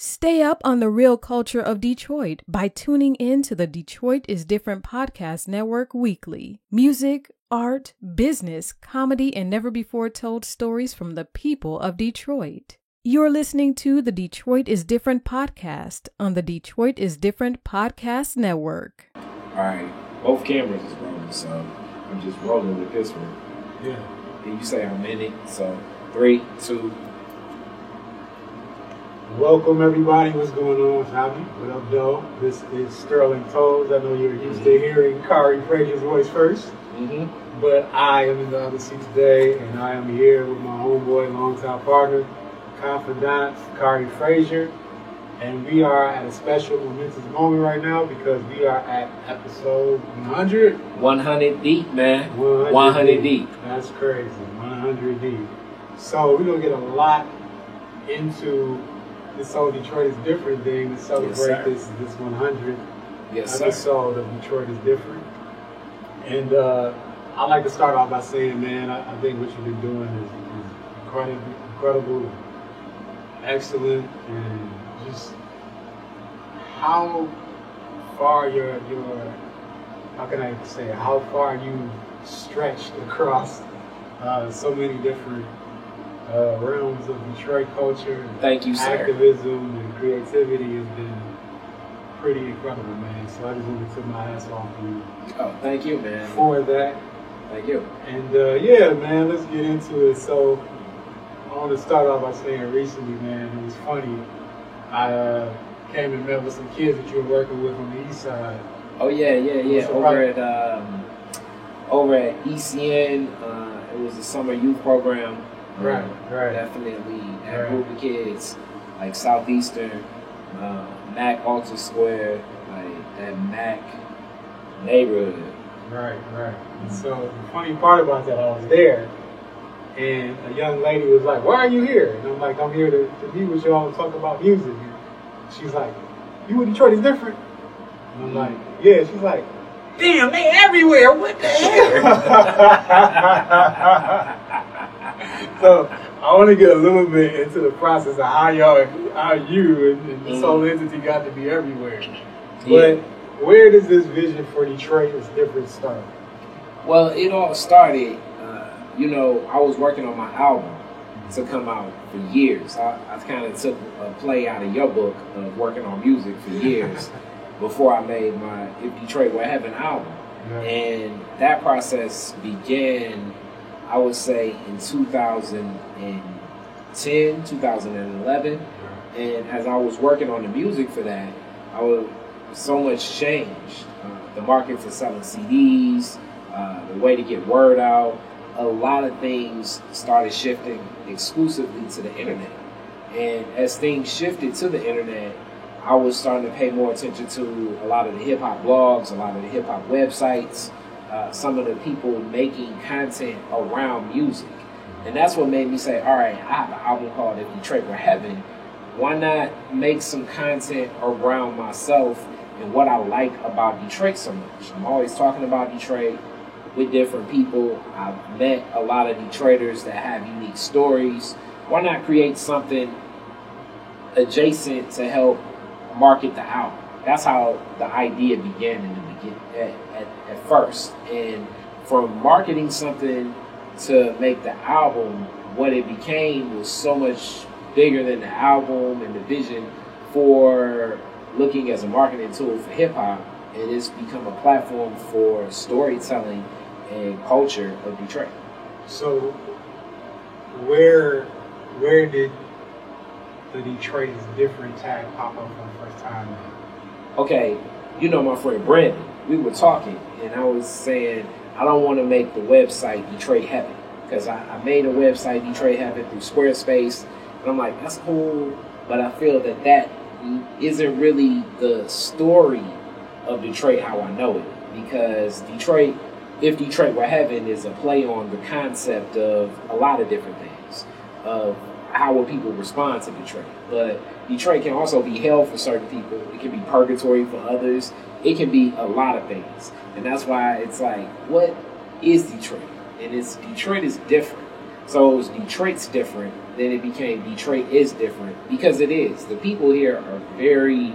Stay up on the real culture of Detroit by tuning in to the Detroit is Different podcast network weekly. Music, art, business, comedy, and never before told stories from the people of Detroit. You're listening to the Detroit is Different podcast on the Detroit is Different podcast network. All right, both cameras is rolling, so I'm just rolling with this one. Yeah. And you say I'm in it, so 3, 2. Welcome everybody. What's going on, Javi? What up, Doe? This is Sterling Toes. I know you're used to hearing Kari Frazier's voice first, but I am in the other seat today, and I am here with my homeboy, longtime partner, confidant, Kari Frazier, and we are at a special momentous moment right now because we are at episode 100. 100 deep, man. 100 deep. That's crazy. 100 deep. So we're gonna get a lot into this whole Detroit is Different thing to celebrate this 100th episode of Detroit is Different. And I'd like to start off by saying, man, I think what you've been doing is incredible, excellent, and just how far how far you stretched across so many different realms of Detroit culture. Thank you, sir. Activism and creativity has been pretty incredible, man. So I just want to tip my ass off to you. Oh, thank you, man. For that. Thank you. And yeah, man, let's get into it. So I want to start off by saying recently, man, it was funny. I came and met with some kids that you were working with on the east side. Oh yeah. Over at ECN, it was a summer youth program. Right. Definitely that group of kids, like Southeastern, Mac Alta Square, like that Mac neighborhood. Right. And so the funny part about that, I was there, and a young lady was like, "Why are you here?" And I'm like, "I'm here to be with y'all and talk about music." And she's like, "You in Detroit is different?" And I'm like, "Yeah." She's like, "Damn, they everywhere. What the hell?" So I want to get a little bit into the process of how you and this whole entity got to be everywhere. But where does this vision for Detroit is Different start? Well, it all started, I was working on my album to come out for years. I kind of took a play out of your book of working on music for years before I made my If Detroit Were Heaven album. Right. And that process began, I would say, in 2010, 2011. And as I was working on the music for that, so much changed. The market for selling CDs, the way to get word out, a lot of things started shifting exclusively to the internet. And as things shifted to the internet, I was starting to pay more attention to a lot of the hip-hop blogs, a lot of the hip-hop websites, some of the people making content around music. And that's what made me say, all right, I have an album called If Detroit Were Heaven. Why not make some content around myself and what I like about Detroit so much? I'm always talking about Detroit with different people. I've met a lot of Detroiters that have unique stories. Why not create something adjacent to help market the album? That's how the idea began at first. And from marketing something to make the album, what it became was so much bigger than the album and the vision for looking as a marketing tool for hip-hop. And it's become a platform for storytelling and culture of Detroit. So where did the Detroit is Different tag pop up for the first time? Okay, my friend Brandon, we were talking, and I was saying I don't want to make the website Detroit Heaven, because I made a website Detroit Heaven through Squarespace, and I'm like, that's cool, but I feel that isn't really the story of Detroit how I know it, because Detroit, If Detroit Were Heaven, is a play on the concept of a lot of different things, of how will people respond to Detroit. But Detroit can also be hell for certain people. It can be purgatory for others. It can be a lot of things. And that's why it's like, what is Detroit? And Detroit is different. So Detroit's different. then it became Detroit is different, because it is. The people here are very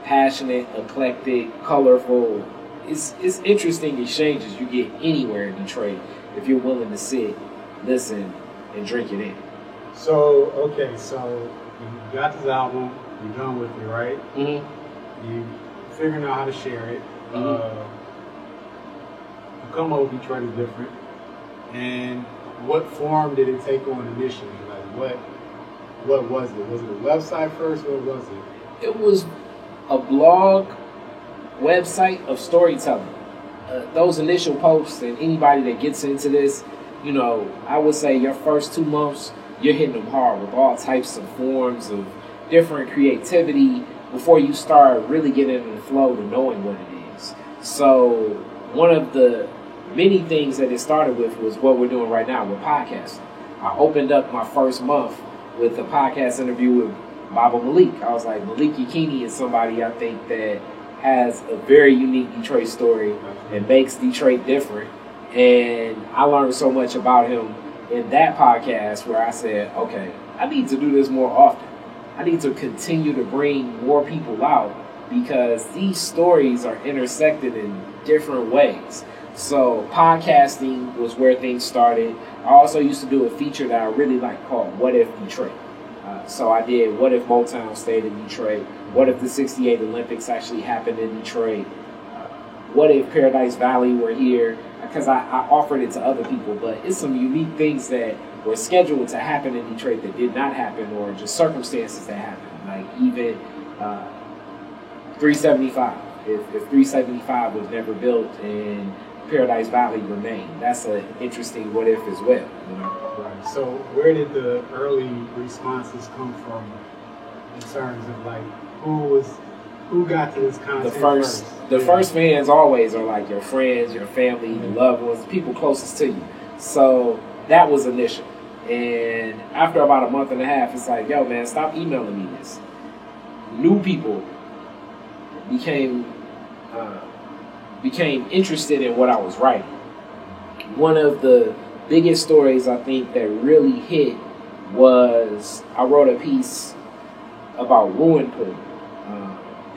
passionate, eclectic, colorful. It's interesting exchanges you get anywhere in Detroit if you're willing to sit, listen, and drink it in. So, okay, so you got this album, you're done with it, right? Mm-hmm. You figuring out how to share it. Mm-hmm. You come up with Detroit is different. And what form did it take on initially? Like, what was it? Was it a website first? What was it? It was a blog website of storytelling. Those initial posts, and anybody that gets into this, you know, I would say your first 2 months, you're hitting them hard with all types of forms of different creativity before you start really getting in the flow to knowing what it is. So one of the many things that it started with was what we're doing right now with podcasting. I opened up my first month with a podcast interview with Baba Malik. I was like, Malik Yakini is somebody I think that has a very unique Detroit story and makes Detroit different. And I learned so much about him in that podcast where I said, okay, I need to do this more often. I need to continue to bring more people out because these stories are intersected in different ways. So podcasting was where things started. I also used to do a feature that I really liked called What If Detroit. So I did What If Motown stayed in Detroit? What if the 68 Olympics actually happened in Detroit? What if Paradise Valley were here? Because I offered it to other people, but it's some unique things that were scheduled to happen in Detroit that did not happen, or just circumstances that happened. Like even 375. If 375 was never built and Paradise Valley remained, that's an interesting what if as well. You know? Right. So where did the early responses come from in terms of like who got to this content the first fans always are like your friends, your family, your loved ones, people closest to you. So that was initial. And after about a month and a half, it's like, yo man, stop emailing me this. New people became interested in what I was writing. One of the biggest stories I think that really hit was I wrote a piece about ruin porn.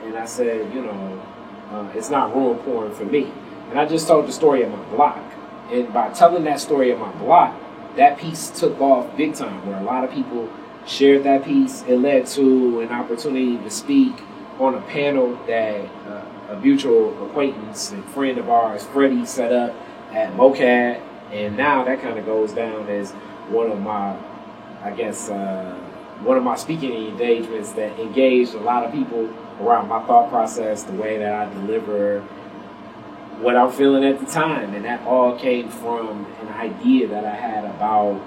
And I said, you know, it's not ruin porn for me. And I just told the story of my block. And by telling that story of my block, that piece took off big time, where a lot of people shared that piece. It led to an opportunity to speak on a panel that a mutual acquaintance and friend of ours, Freddie, set up at MoCAD. And now that kind of goes down as one of my, I guess, one of my speaking engagements that engaged a lot of people around my thought process, the way that I deliver what I'm feeling at the time. And that all came from an idea that I had about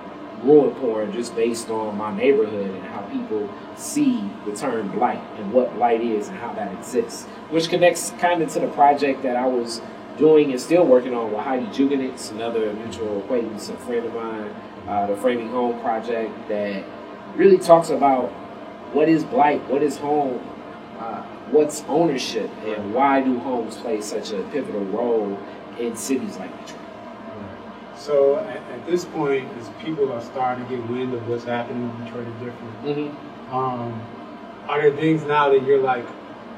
ruin porn, just based on my neighborhood and how people see the term blight and what blight is and how that exists, which connects kind of to the project that I was doing and still working on with Heidi Juganitz, another mutual acquaintance, a friend of mine, the Framing Home Project, that really talks about what is blight, what is home, what's ownership, and why do homes play such a pivotal role in cities like Detroit. So at this point, as people are starting to get wind of what's happening in Detroit is different, are there things now that you're like,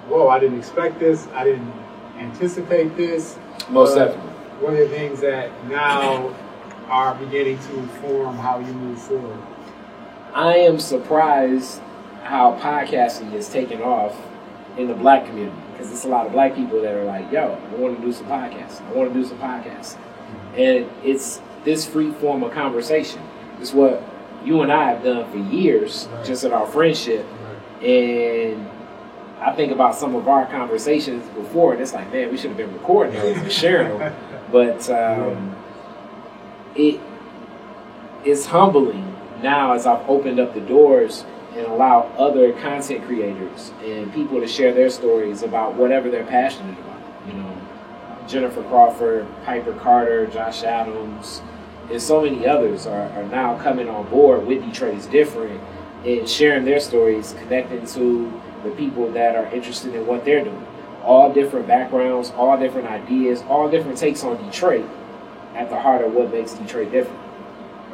whoa, I didn't expect this, I didn't anticipate this? Most definitely. What are the things that now are beginning to inform how you move forward? I am surprised how podcasting is taking off in the black community, because there's a lot of black people that are like, yo, I want to do some podcasting. I want to do some podcasting. And it's this free form of conversation. It's what you and I have done for years, just in our friendship. And I think about some of our conversations before, and it's like, man, we should have been recording those and sharing them. But it is humbling now as I've opened up the doors and allowed other content creators and people to share their stories about whatever they're passionate about. You know, Jennifer Crawford, Piper Carter, Josh Adams, and so many others are now coming on board with Detroit is Different and sharing their stories, connecting to the people that are interested in what they're doing. All different backgrounds, all different ideas, all different takes on Detroit at the heart of what makes Detroit different.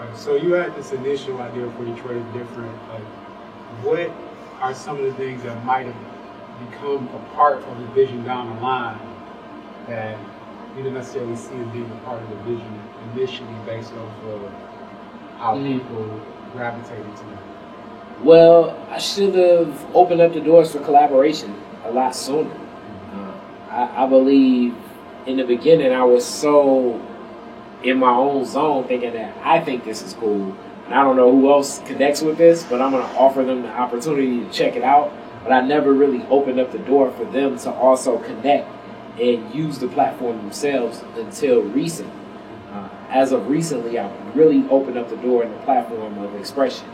Right. So you had this initial idea for Detroit is different. Like, what are some of the things that might have become a part of the vision down the line that you didn't necessarily see as being a part of the vision initially based off of how people gravitated to it? Well, I should have opened up the doors for collaboration a lot sooner. I believe in the beginning I was so in my own zone thinking that I think this is cool. And I don't know who else connects with this, but I'm going to offer them the opportunity to check it out. But I never really opened up the door for them to also connect and use the platform themselves until recently. As of recently, I've really opened up the door in the platform of expression.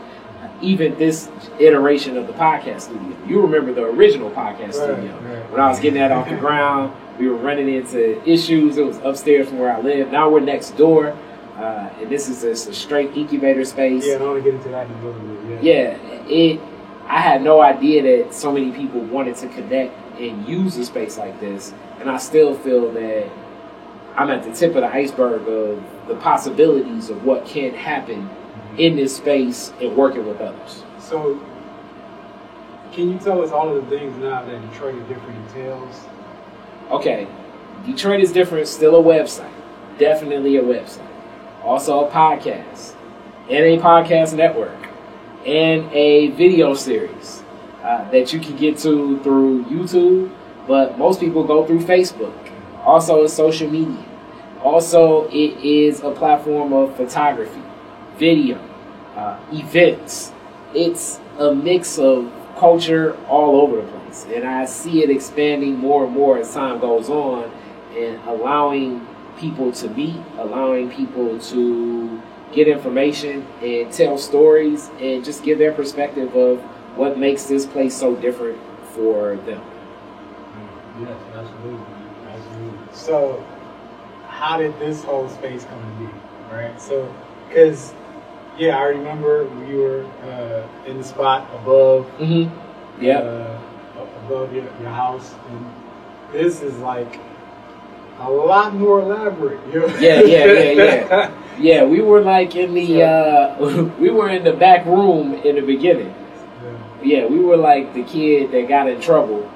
Even this iteration of the podcast studio. You remember the original podcast studio. Right. When I was getting that off the ground, we were running into issues. It was upstairs from where I live. Now we're next door. And this is just a straight incubator space. Yeah, I want to get into that in a little bit. Yeah, I had no idea that so many people wanted to connect and use a space like this. And I still feel that I'm at the tip of the iceberg of the possibilities of what can happen in this space and working with others. So, can you tell us all of the things now that Detroit is different entails? Okay, Detroit is different, still a website. Definitely a website. Also a podcast, and a podcast network, and a video series that you can get to through YouTube, but most people go through Facebook. Also a social media. Also, it is a platform of photography, video, events. It's a mix of culture all over the place. And I see it expanding more and more as time goes on and allowing people to meet, allowing people to get information and tell stories and just give their perspective of what makes this place so different for them. Yes, absolutely. So, how did this whole space come to be, right? So, because, yeah, I remember we were in the spot above, above your house, and this is like a lot more elaborate. Yeah. Yeah, we were like in the, we were in the back room in the beginning. Yeah, we were like the kid that got in trouble,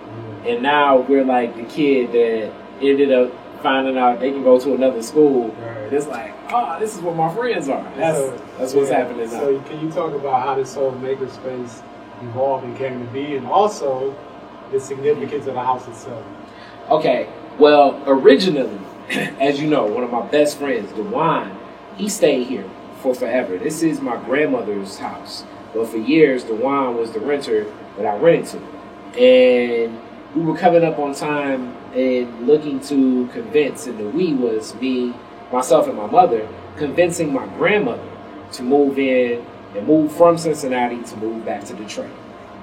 and now we're like the kid that ended up finding out they can go to another school. Right. It's like, oh, this is what my friends are. That's what's happening now. So can you talk about how this whole makerspace evolved and came to be, and also the significance of the house itself? Okay, well, originally, as you know, one of my best friends, DeWine, he stayed here for forever. This is my grandmother's house. But for years, DeWine was the renter that I rented to. And we were coming up on time and looking to convince, and the we was me, myself, and my mother, convincing my grandmother to move in and move from Cincinnati to move back to Detroit.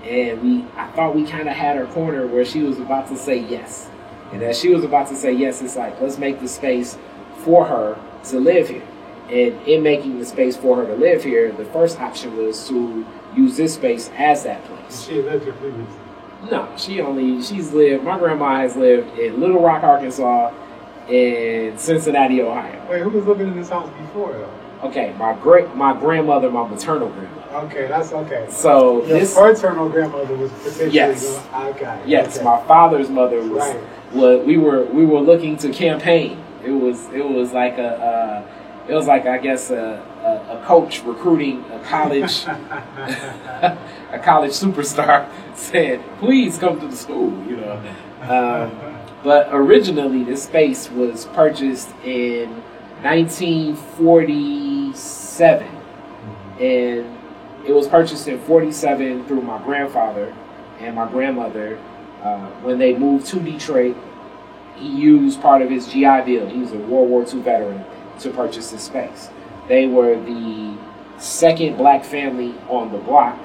And I thought we kind of had her corner where she was about to say yes. And as she was about to say yes, it's like, let's make the space for her to live here. And in making the space for her to live here, the first option was to use this space as that place. She lived here previously? No, my grandma has lived in Little Rock, Arkansas, and Cincinnati, Ohio. Wait, who was living in this house before, though? Okay, my grandmother, my maternal grandmother. Okay, that's okay. So your paternal grandmother was potentially Yes, my father's mother was. Right. We were looking to campaign. It was like I guess a coach recruiting a college a college superstar saying, please come to the school, you know. But originally this space was purchased in 1947, and it was purchased in 47 through my grandfather and my grandmother. When they moved to Detroit, he used part of his GI Bill. He was a World War II veteran to purchase this space. They were the second black family on the block.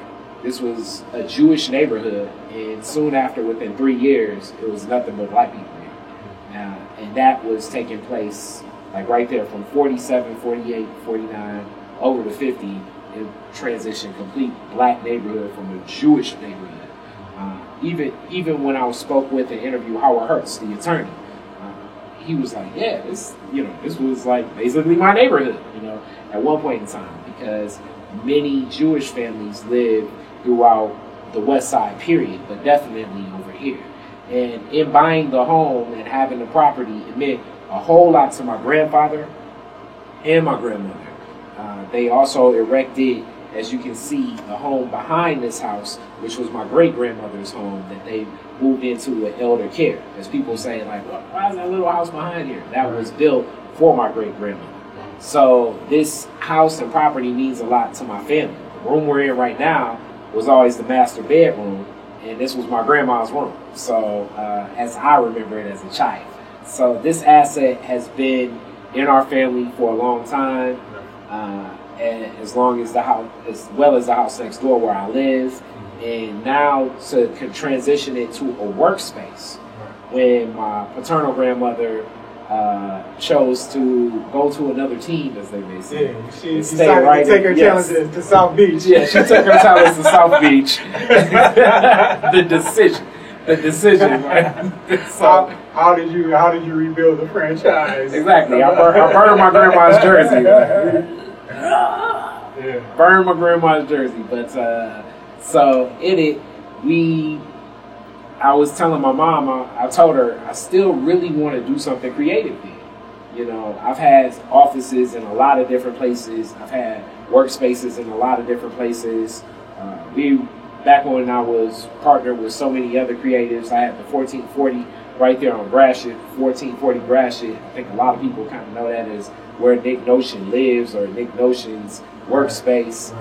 This was a Jewish neighborhood, and soon after, within 3 years, it was nothing but black people here. And that was taking place like right there from 47, 48, 49, over to 50. It transitioned complete black neighborhood from a Jewish neighborhood. Even when I spoke with and interviewed Howard Hertz, the attorney, he was like, yeah, this was like basically my neighborhood, at one point in time, because many Jewish families live throughout the West Side period, but definitely over here. And in buying the home and having the property, it meant a whole lot to my grandfather and my grandmother. They also erected, as you can see, the home behind this house, which was my great-grandmother's home that they moved into with elder care. As people say, like, why is that little house behind here? That was built for my great-grandmother. So this house and property means a lot to my family. The room we're in right now was always the master bedroom, and this was my grandma's room. So as I remember it as a child. So this asset has been in our family for a long time. And as long as as well as the house next door where I live, and now to transition it to a workspace. When my paternal grandmother chose to go to another team, as they may say. Yeah, she decided to take her challenges to South Beach. Yeah, she took her talents to South Beach. The decision. Right? So, how did you rebuild the franchise? Exactly. I burned my grandma's jersey. Burn my grandma's jersey, but so I was telling my mom, I told her I still really want to do something creatively. I've had offices in a lot of different places. I've had workspaces in a lot of different places. Back when I was partnered with so many other creatives, I had the 1440 right there on Gratiot, 1440 Gratiot. I think a lot of people kind of know that as where Nick Notion lives, or Nick Notion's workspace,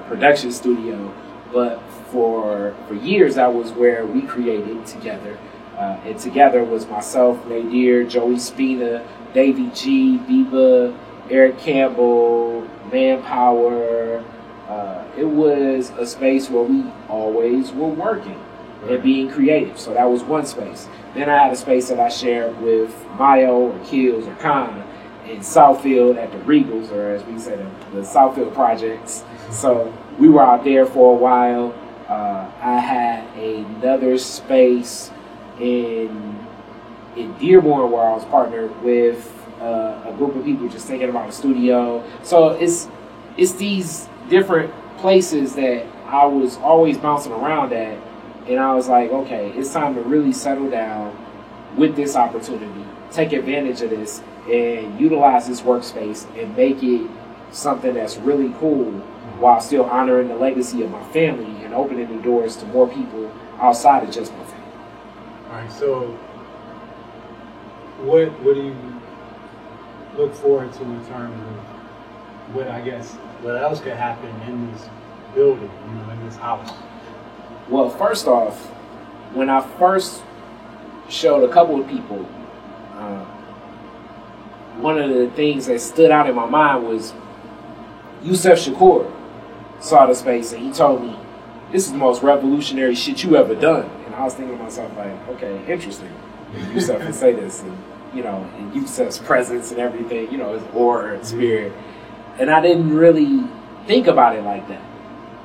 production studio. But for years, that was where we created together. And together was myself, Nadir, Joey Spina, Davey G, Biba, Eric Campbell, Manpower. It was a space where we always were working and being creative. So that was one space. Then I had a space that I shared with Mayo or Kills or Khan in Southfield at the Regals, or as we say, the Southfield Projects. So we were out there for a while. I had another space in Dearborn where I was partnered with a group of people just thinking about a studio. So it's these different places that I was always bouncing around at, and I was like, okay, it's time to really settle down with this opportunity, take advantage of this, and utilize this workspace and make it something that's really cool while still honoring the legacy of my family and opening the doors to more people outside of just my family. All right, so what do you look forward to in terms of what else could happen in this building, in this house? Well, first off, when I first showed a couple of people, one of the things that stood out in my mind was Yusef Shakur saw the space and he told me, this is the most revolutionary shit you ever done. And I was thinking to myself, like, okay, interesting. Yusef can say this, and and Yusef's presence and everything, his aura and spirit. And I didn't really think about it like that.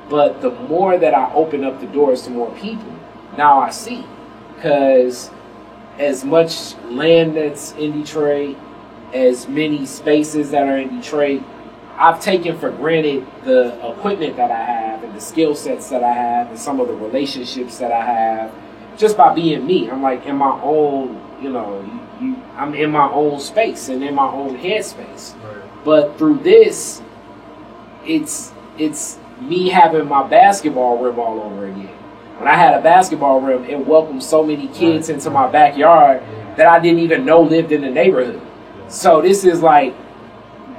But the more that I open up the doors to more people, now I see. Because as much land that's in Detroit, as many spaces that are in Detroit, I've taken for granted the equipment that I have and the skill sets that I have and some of the relationships that I have just by being me. I'm like in my own, I'm in my own space and in my own headspace. Right. But through this, it's me having my basketball rim all over again. When I had a basketball rim, it welcomed so many kids into my backyard that I didn't even know lived in the neighborhood. So this is like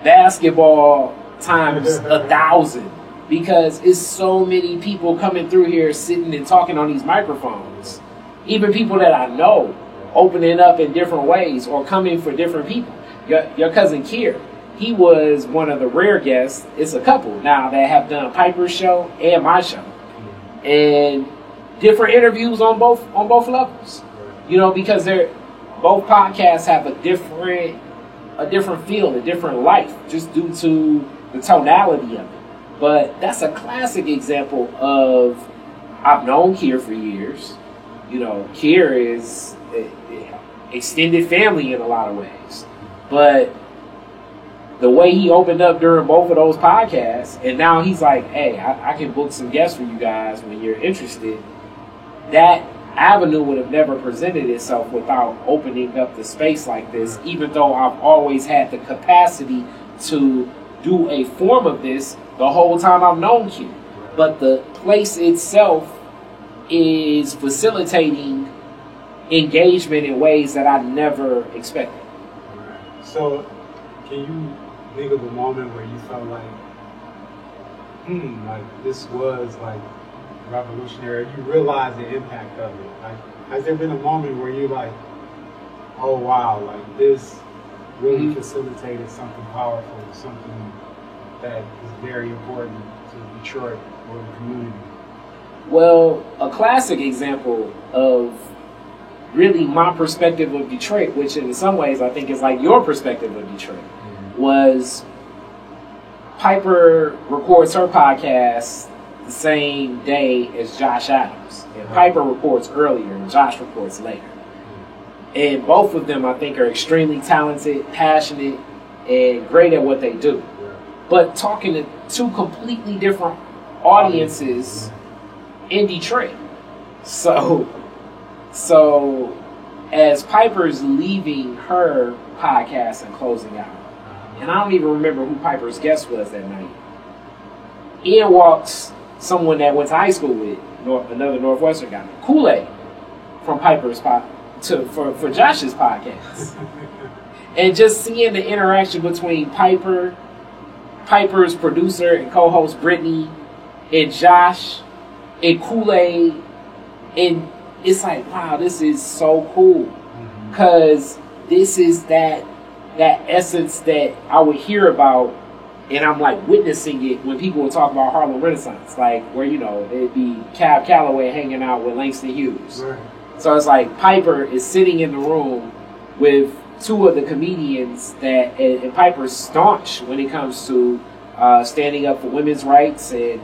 basketball times 1,000, because it's so many people coming through here sitting and talking on these microphones. Even people that I know opening up in different ways or coming for different people. Your cousin Kier, he was one of the rare guests. It's a couple now that have done Piper's show and my show, and different interviews on both levels. Because both podcasts have a different feel, a different life, just due to the tonality of it. But that's a classic example of, I've known Kier for years. Kier extended family in a lot of ways. But the way he opened up during both of those podcasts, and now he's like, hey, I can book some guests for you guys when you're interested. That avenue would have never presented itself without opening up the space like this, even though I've always had the capacity to do a form of this the whole time I've known Q. But the place itself is facilitating engagement in ways that I never expected. So, can you think of a moment where you felt like, like this was like revolutionary? You realize the impact of it. Like, has there been a moment where you're like, oh wow, like this really facilitated something powerful, something that is very important to Detroit or the community? Well, a classic example of really my perspective of Detroit, which in some ways I think is like your perspective of Detroit, was Piper records her podcast the same day as Josh Adams. And Piper records earlier and Josh records later. And both of them, I think, are extremely talented, passionate, and great at what they do. But talking to two completely different audiences in Detroit. So as Piper's leaving her podcast and closing out, and I don't even remember who Piper's guest was that night, in walks someone that went to high school with, another Northwestern guy, Kool-Aid, from Piper's for Josh's podcast. And just seeing the interaction between Piper's producer and co-host Brittany, and Josh, and Kool-Aid, and it's like, wow, this is so cool. Because this is that essence that I would hear about, and I'm like witnessing it when people would talk about Harlem Renaissance, like where, it'd be Cab Calloway hanging out with Langston Hughes. Right. So it's like Piper is sitting in the room with two of the comedians and Piper's staunch when it comes to standing up for women's rights and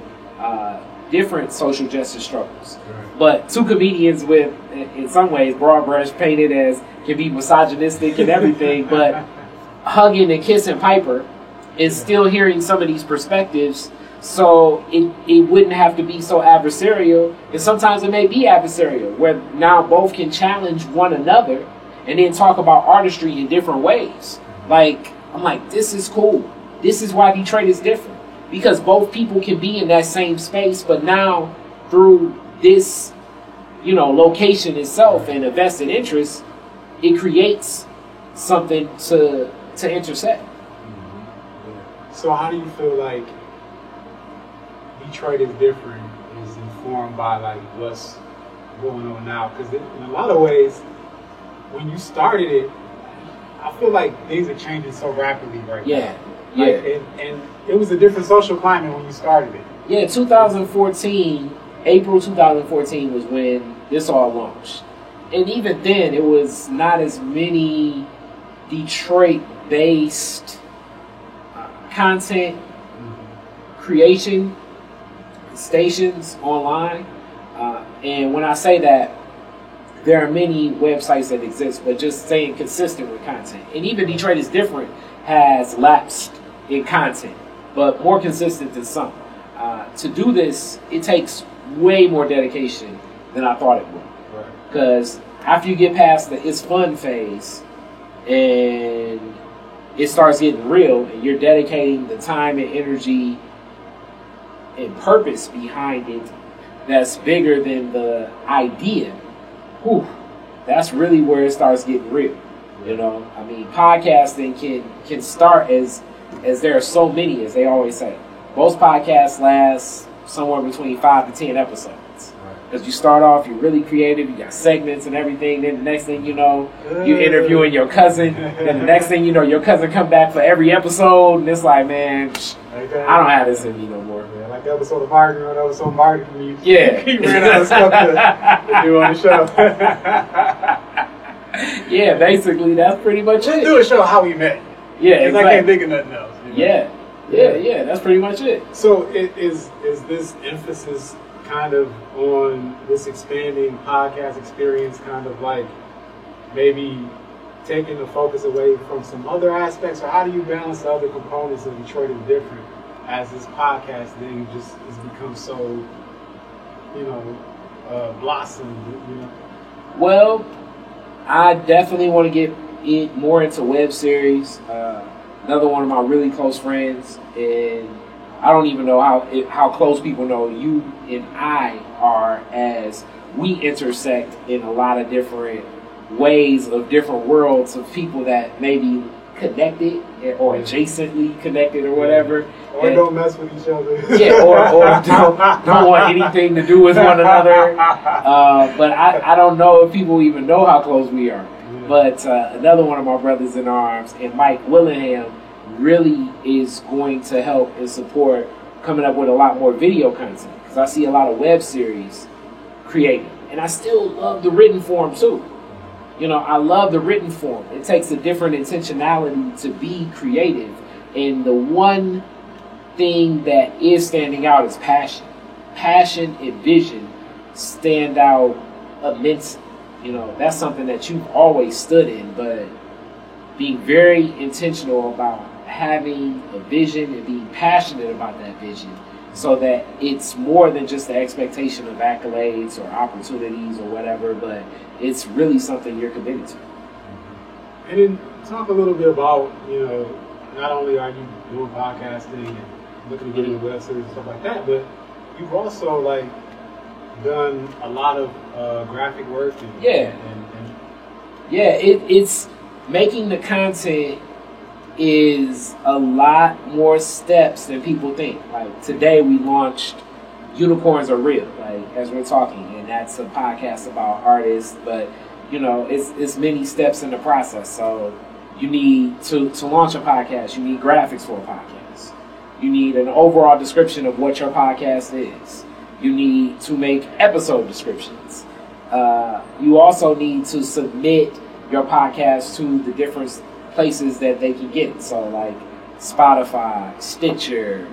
different social justice struggles. Right. But two comedians with, in some ways, broad brush painted as can be misogynistic and everything, but hugging and kissing Piper and still hearing some of these perspectives, so it wouldn't have to be so adversarial. And sometimes it may be adversarial, where now both can challenge one another and then talk about artistry in different ways. Like, I'm like, this is cool. This is why Detroit is different. Because both people can be in that same space, but now through this, location itself and a vested interest, it creates something to intersect. So how do you feel like Detroit is different is informed by like what's going on now? Because in a lot of ways, when you started it, I feel like things are changing so rapidly right now. Like, and it was a different social climate when you started it. Yeah, 2014, April 2014 was when this all launched. And even then, it was not as many Detroit-based content creation stations online. And when I say that, there are many websites that exist, but just staying consistent with content. And even Detroit is Different has lapsed in content, but more consistent than some. To do this, it takes way more dedication than I thought it would. Because after you get past the it's fun phase and it starts getting real and you're dedicating the time and energy and purpose behind it that's bigger than the idea, that's really where it starts getting real. I mean, podcasting can start as there are so many, as they always say. Most podcasts last somewhere between 5 to 10 episodes. Because you start off, you're really creative, you got segments and everything, then the next thing you know, you're interviewing your cousin, then the next thing you know, your cousin come back for every episode, and it's like, man, I don't have this in me no more. Yeah, like the episode of Martin, or the episode of Martin, he ran out of stuff to do on the show. Yeah, basically, that's pretty much it. Do a show how we met. Yeah, exactly. I can't think of nothing else. Yeah, that's pretty much it. So is this emphasis kind of on this expanding podcast experience kind of like maybe taking the focus away from some other aspects, or how do you balance the other components of Detroit is Different as this podcast thing just has become so, blossomed, Well, I definitely want to get it more into web series. Another one of my really close friends, and I don't even know how close people know you and I are, as we intersect in a lot of different ways of different worlds of people that may be connected or adjacently connected or whatever. Or don't mess with each other. Yeah, or don't want anything to do with one another. But I don't know if people even know how close we are. Yeah. But another one of my brothers in arms, and Mike Willingham, really is going to help and support coming up with a lot more video content. Because I see a lot of web series created. And I still love the written form too. I love the written form. It takes a different intentionality to be creative. And the one thing that is standing out is passion. Passion and vision stand out immensely. That's something that you've always stood in, but being very intentional about having a vision and being passionate about that vision so that it's more than just the expectation of accolades or opportunities or whatever, but it's really something you're committed to. And then talk a little bit about, not only are you doing podcasting and looking to get into web series and stuff like that, but you've also done a lot of graphic work. It's making the content is a lot more steps than people think. Like today we launched Unicorns Are Real, as we're talking, and that's a podcast about artists, but it's many steps in the process. So you need to launch a podcast, you need graphics for a podcast. You need an overall description of what your podcast is. You need to make episode descriptions. You also need to submit your podcast to the different places that they can get it. So like Spotify, Stitcher,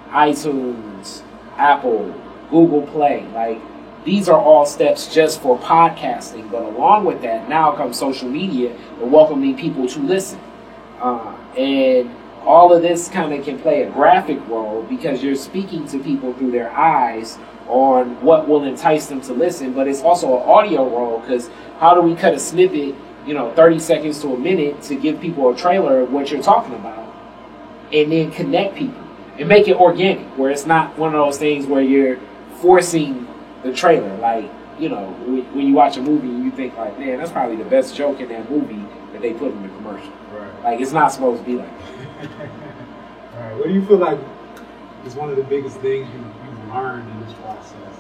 iTunes, Apple, Google Play. These are all steps just for podcasting. But along with that, now comes social media and welcoming people to listen. And all of this kind of can play a graphic role because you're speaking to people through their eyes on what will entice them to listen. But it's also an audio role because how do we cut a snippet 30 seconds to a minute to give people a trailer of what you're talking about and then connect people and make it organic where it's not one of those things where you're forcing the trailer. When you watch a movie and you think man, that's probably the best joke in that movie that they put in the commercial. Right. It's not supposed to be like that. All right. What do you feel like is one of the biggest things you've learned in this process?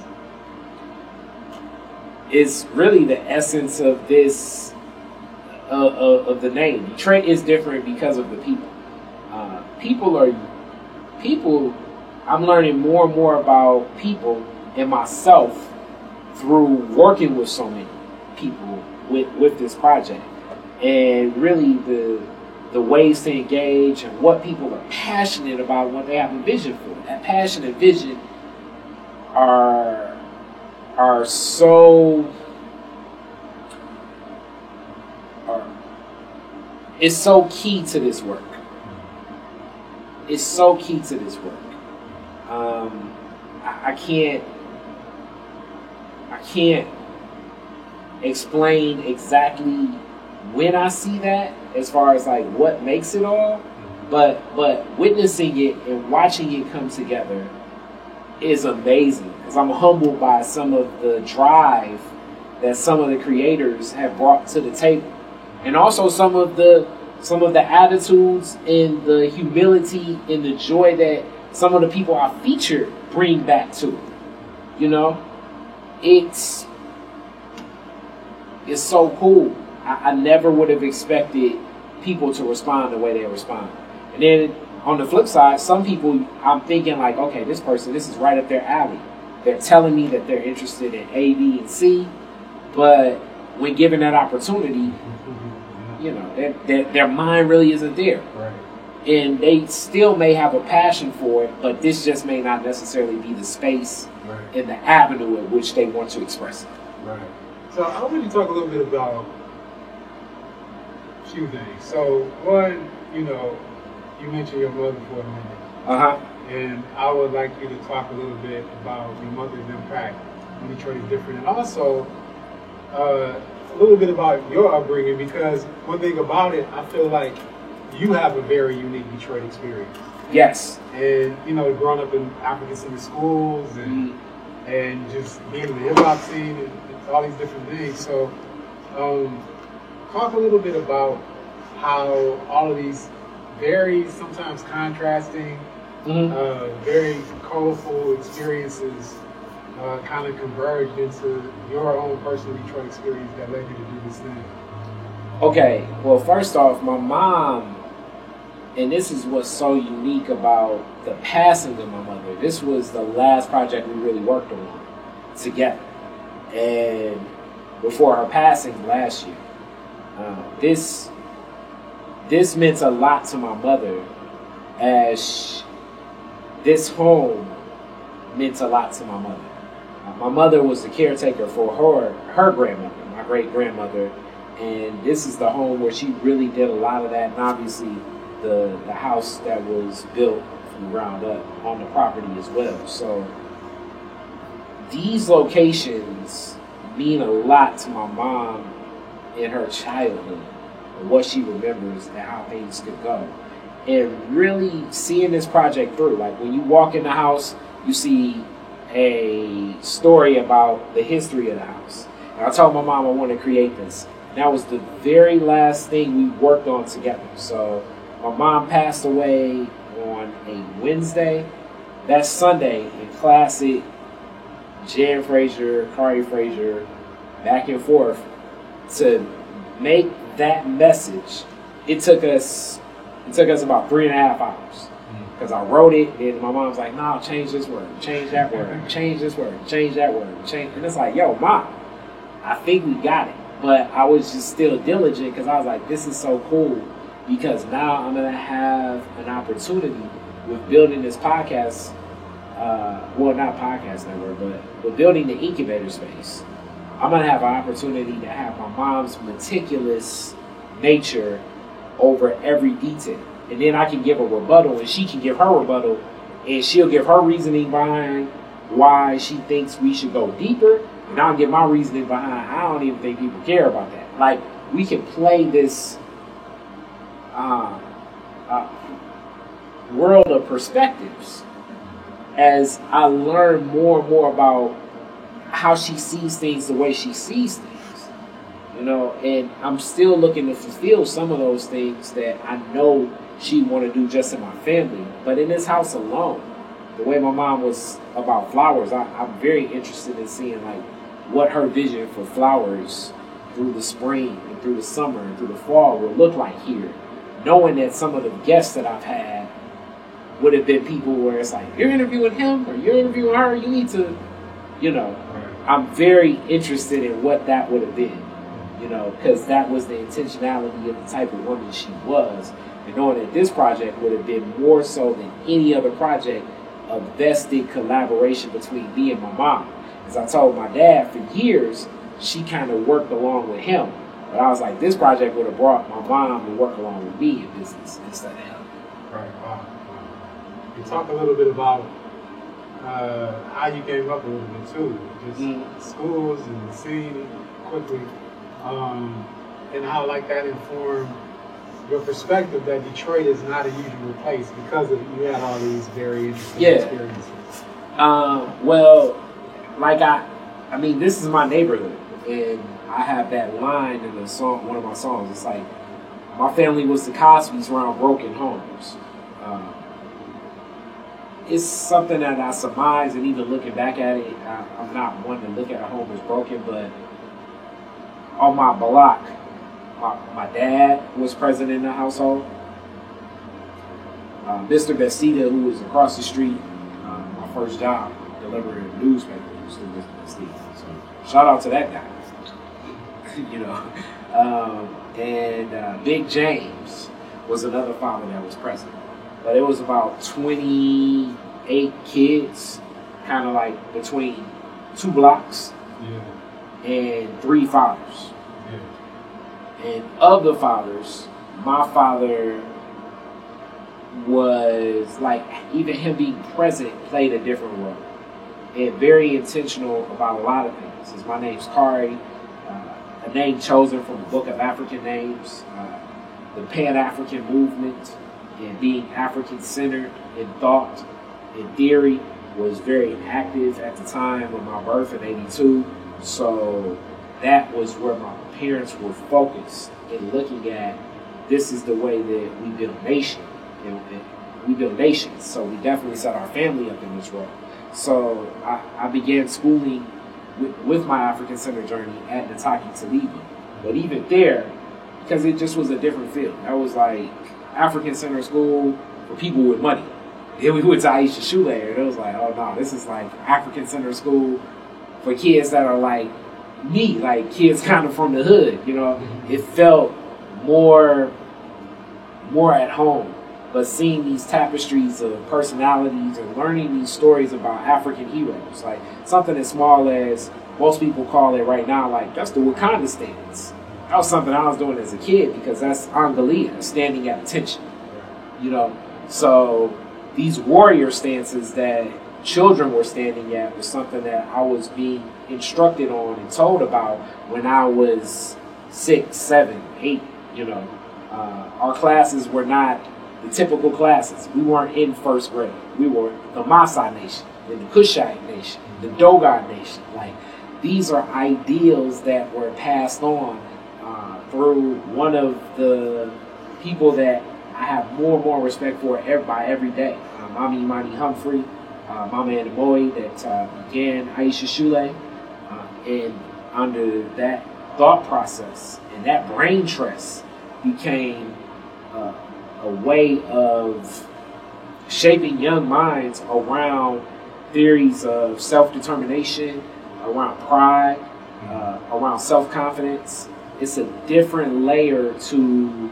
It's really the essence of this of the name. Detroit is different because of the people. People. I'm learning more and more about people and myself through working with so many people with this project, and really the ways to engage and what people are passionate about, what they have a vision for. That passion and vision are so. It's so key to this work. It's so key to this work. I can't explain exactly when I see that as far as what makes it all, but witnessing it and watching it come together is amazing because I'm humbled by some of the drive that some of the creators have brought to the table. And also some of the attitudes and the humility and the joy that some of the people I featured bring back to it. It's so cool. I never would have expected people to respond the way they respond. And then on the flip side, some people I'm thinking okay, this is right up their alley. They're telling me that they're interested in A, B, and C, but when given that opportunity, their mind really isn't there. Right. And they still may have a passion for it, but this just may not necessarily be the space and the avenue at which they want to express it. Right. So I want you to talk a little bit about few things. So one, you know, you mentioned your mother for a minute. Uh-huh. And I would like you to talk a little bit about your mother's impact on Detroit is different. And also a little bit about your upbringing, because one thing about it, I feel like you have a very unique Detroit experience. Yes. And, you know, growing up in African city schools and just being in the hip-hop scene and all these different things. So talk a little bit about how all of these very sometimes contrasting, very colorful experiences kind of converged into your own personal Detroit experience that led you to do this thing. Okay, well, first off, my mom, and this is what's so unique about the passing of my mother, this was the last project we really worked on together. And before her passing last year, this meant a lot to my mother, as this home meant a lot to my mother. My mother was the caretaker for her grandmother, my great-grandmother, and this is the home where she really did a lot of that, and obviously the house that was built from the ground up on the property as well. So these locations mean a lot to my mom in her childhood, and what she remembers and how things could go. And really seeing this project through, like when you walk in the house, you see a story about the history of the house. And I told my mom I want to create this. And that was the very last thing we worked on together. So my mom passed away on a Wednesday. That Sunday, in classic Jan Frazier, Kari Frazier, back and forth, to make that message, it took us about 3.5 hours. Because I wrote it, and my mom's like, no, change this word, change that word, change this word, change that word, change. And it's like, yo, Mom, I think we got it. But I was just still diligent, because I was like, this is so cool, because now I'm going to have an opportunity with building this podcast, well, not podcast network, but building the incubator space. I'm going to have an opportunity to have my mom's meticulous nature over every detail. And then I can give a rebuttal, and she can give her rebuttal, and she'll give her reasoning behind why she thinks we should go deeper, and I'll give my reasoning behind I don't even think people care about that. Like, we can play this world of perspectives as I learn more and more about how she sees things the way she sees things. You know, and I'm still looking to fulfill some of those things that I know she want to do just in my family. But in this house alone, the way my mom was about flowers, I'm very interested in seeing like what her vision for flowers through the spring and through the summer and through the fall will look like here. Knowing that some of the guests that I've had would have been people where it's like, you're interviewing him or you're interviewing her, you need to, you know, I'm very interested in what that would have been, you know, because that was the intentionality of the type of woman she was. And knowing that this project would have been more so than any other project, a vested collaboration between me and my mom. As I told my dad, for years, she kind of worked along with him. But I was like, this project would have brought my mom to work along with me in business instead of him. Right, wow. You talk a little bit about how you came up a little bit too, just schools and the scene quickly, and how like that informed your perspective that Detroit is not a usual place because of you had all these very interesting experiences. Well, like I mean, this is my neighborhood, and I have that line in the song, one of my songs. It's like, my family was the Cosbys around broken homes. It's something that I surmise, and even looking back at it, I'm not one to look at a home as broken, but on my block, my dad was present in the household. Mr. Bastida, who was across the street, my first job, delivering a newspaper, was through Mr. Bastida. So shout out to that guy. You know, and Big James was another father that was present. But it was about 28 kids, kind of like between 2 blocks and 3 fathers. And of the fathers, my father was like, even him being present played a different role. And very intentional about a lot of things. My name's Kari, a name chosen from the Book of African Names, the Pan-African movement, and being African-centered in thought and theory was very active at the time of my birth in '82. So that was where my parents were focused in looking at, this is the way that we build a nation. And we build nations, so we definitely set our family up in this role. So I began schooling with my African-centered journey at Nataki Taliba. But even there, because it just was a different field. That was like African-centered school for people with money. Then we went to Aisha Shule, and it was like, oh no, this is like African-centered school for kids that are like me, like kids kind of from the hood, you know. It felt more at home. But seeing these tapestries of personalities and learning these stories about African heroes, like something as small as most people call it right now, like that's the Wakanda stance. That was something I was doing as a kid because that's Angalia, standing at attention, you know. So these warrior stances that children were standing at was something that I was being instructed on and told about when I was 6, 7, 8, you know. Our classes were not the typical classes. We weren't in first grade. We were the Maasai Nation, then the Kushite Nation, the Dogon Nation. Like, these are ideals that were passed on through one of the people that I have more and more respect for every day. Mami Imani Humphrey, Mama Anamoy, that began Aisha Shule. And under that thought process and that brain trust became a way of shaping young minds around theories of self-determination, around pride, around self-confidence. It's a different layer to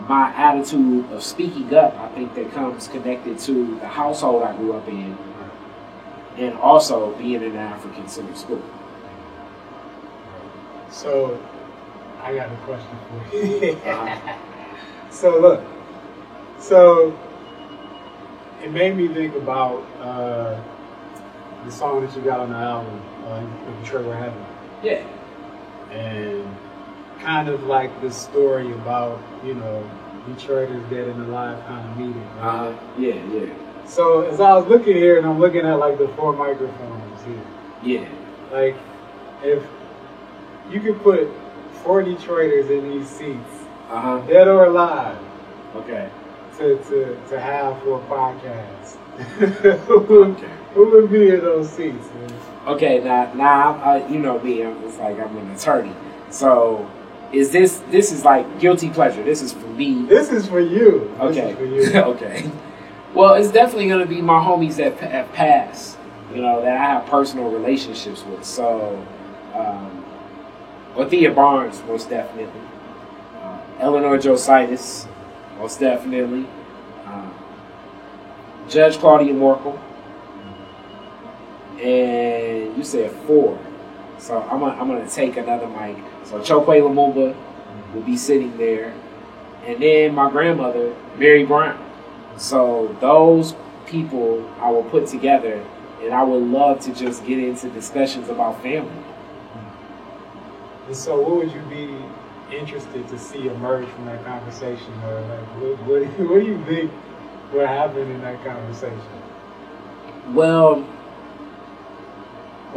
my attitude of speaking up, I think, that comes connected to the household I grew up in and also being in an African-centered school. So, I got a question for you. So look, it made me think about the song that you got on the album, Detroit We're Heaven. Yeah. And kind of like this story about, you know, Detroiters dead and alive kind of meeting. Right? Yeah. So as I was looking here and I'm looking at like the 4 microphones here. Yeah. Like, if you could put 4 Detroiters in these seats, dead or alive. Okay. To have for a podcast. Who would be in those seats, man? Okay, now you know me. It's like I'm an attorney. So, is this is like guilty pleasure? This is for me. This is for you. Okay. This is for you. Okay. Well, it's definitely gonna be my homies that have passed. You know, that I have personal relationships with. So, Othea Barnes, most definitely. Eleanor Jositis, most definitely. Judge Claudia Morkel. And you said 4. So I'm gonna take another mic. So Chokwe Lumumba will be sitting there. And then my grandmother, Mary Brown. So those people I will put together, and I would love to just get into discussions about family. And so what would you be interested to see emerge from that conversation? Or like, what do you think would happen in that conversation? Well,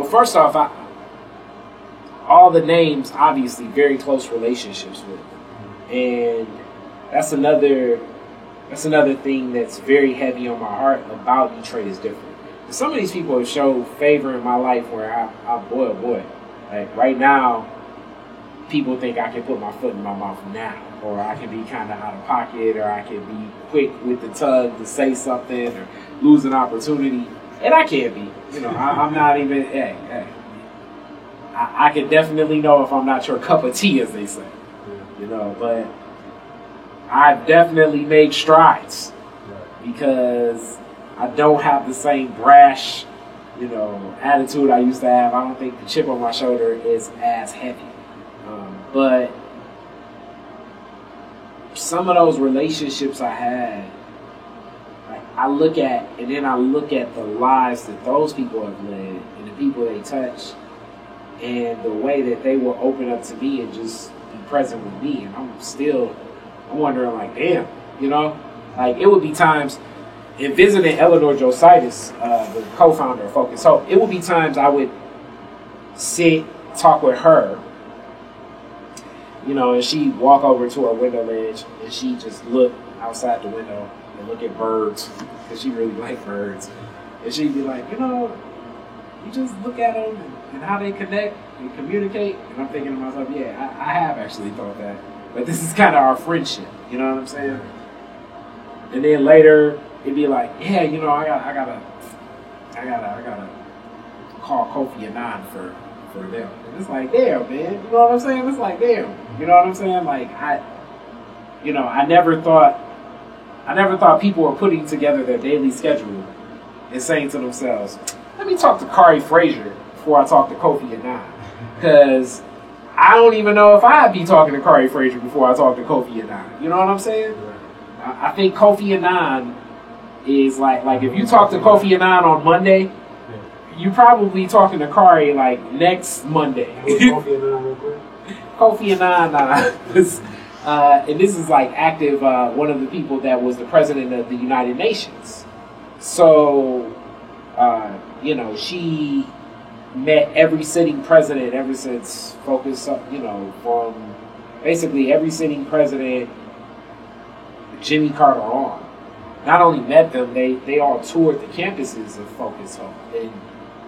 first off, all the names, obviously, very close relationships with. And that's another thing that's very heavy on my heart about Detroit is different. Some of these people have shown favor in my life where boy, like right now, people think I can put my foot in my mouth now, or I can be kind of out of pocket, or I can be quick with the tongue to say something, or lose an opportunity. And I can't be. You know, I'm not even, I can definitely know if I'm not your cup of tea, as they say. You know, but I've definitely made strides because I don't have the same brash, you know, attitude I used to have. I don't think the chip on my shoulder is as heavy. But some of those relationships I had, I look at, and then I look at the lives that those people have led and the people they touch and the way that they will open up to me and just be present with me. And I'm wondering, like, damn, you know? Like, it would be times, in visiting Eleanor Jositis, the co-founder of Focus Hope, it would be times I would sit, talk with her, you know, and she'd walk over to her window ledge and she'd just look outside the window and look at birds, because she really liked birds. And she'd be like, you know, you just look at them and how they connect and communicate. And I'm thinking to myself, yeah, I have actually thought that. But this is kind of our friendship, you know what I'm saying? And then later, it'd be like, yeah, you know, I gotta call Kofi Annan for them. And it's like, damn, man, you know what I'm saying? It's like, damn, you know what I'm saying? Like, I never thought people were putting together their daily schedule and saying to themselves, let me talk to Kari Frazier before I talk to Kofi Annan. Because I don't even know if I'd be talking to Kari Frazier before I talk to Kofi Annan. You know what I'm saying? I think Kofi Annan is like if you talk to Kofi Annan on Monday, you probably talking to Kari like next Monday. Kofi Annan real quick? Kofi Annan and this is like active, one of the people that was the president of the United Nations. So, you know, she met every sitting president ever since Focus, you know, from basically every sitting president, Jimmy Carter on. Not only met them, they all toured the campuses of Focus Hope. And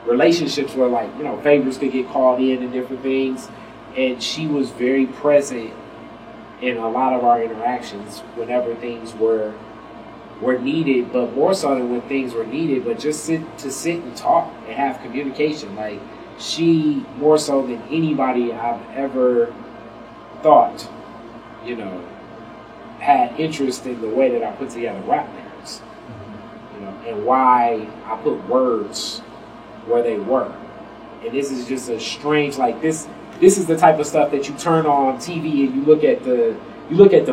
relationships were like, you know, favors could get called in and different things. And she was very present in a lot of our interactions whenever things were needed, but more so than when things were needed, but just sit and talk and have communication. Like, she, more so than anybody I've ever thought, you know, had interest in the way that I put together rap lyrics, you know, and why I put words where they were. And this is just a strange, like, this is the type of stuff that you turn on TV and you look at the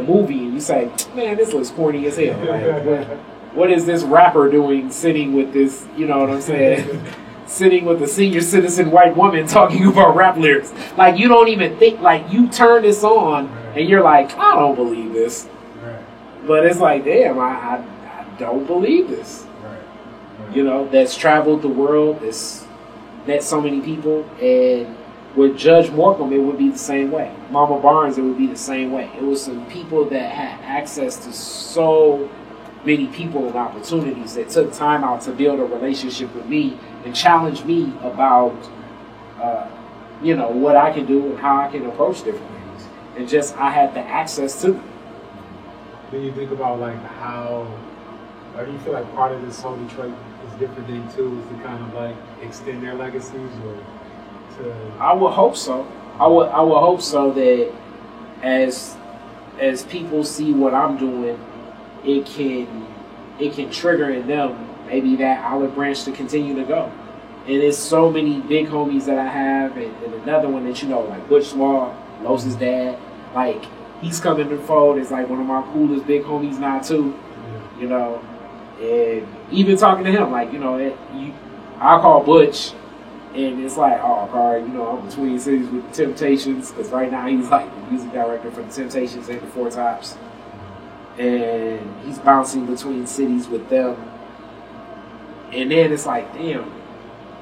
movie and you say, man, this looks corny as hell. Like, what is this rapper doing sitting with this, you know what I'm saying? Sitting with a senior citizen white woman talking about rap lyrics. Like, you don't even think, like, you turn this on and you're like, I don't believe this. But it's like, damn, I don't believe this. You know, that's traveled the world, that's met so many people, and with Judge Morcom, it would be the same way. Mama Barnes, it would be the same way. It was some people that had access to so many people and opportunities that took time out to build a relationship with me and challenge me about, you know, what I can do and how I can approach different things. And just, I had the access to them. When you think about, like, how, or do you feel like part of this whole Detroit is different thing, too, is to kind of, like, extend their legacies, or to... I would hope so. I would hope so that as people see what I'm doing, it can trigger in them maybe that olive branch to continue to go. And there's so many big homies that I have, and another one that, you know, like Butch Law, Los's dad, like, he's coming to the fold. It's like one of my coolest big homies now too, you know. And even talking to him, like, you know, I call Butch, and it's like, oh, Carl, you know, I'm between cities with the Temptations, because right now he's like the music director for the Temptations and the Four Tops, and he's bouncing between cities with them. And then it's like, damn,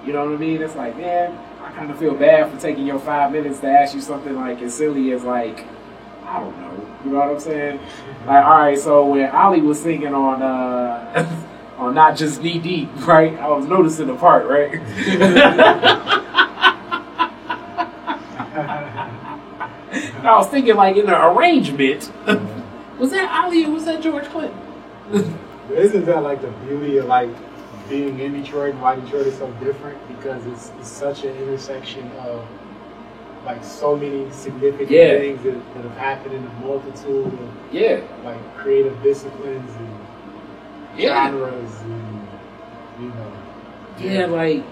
you know what I mean? It's like, man, I kind of feel bad for taking your 5 minutes to ask you something like as silly as, like, I don't know, you know what I'm saying? Like, all right, so when Ali was singing on on Not Just Knee Deep, right? I was noticing the part, right? And I was thinking, like, in the arrangement, was that Ali or was that George Clinton? Isn't that, like, the beauty of, like, being in Detroit and why Detroit is so different? Because it's such an intersection of, like, so many significant things that have happened in a multitude of like creative disciplines and genres, and, you know. Like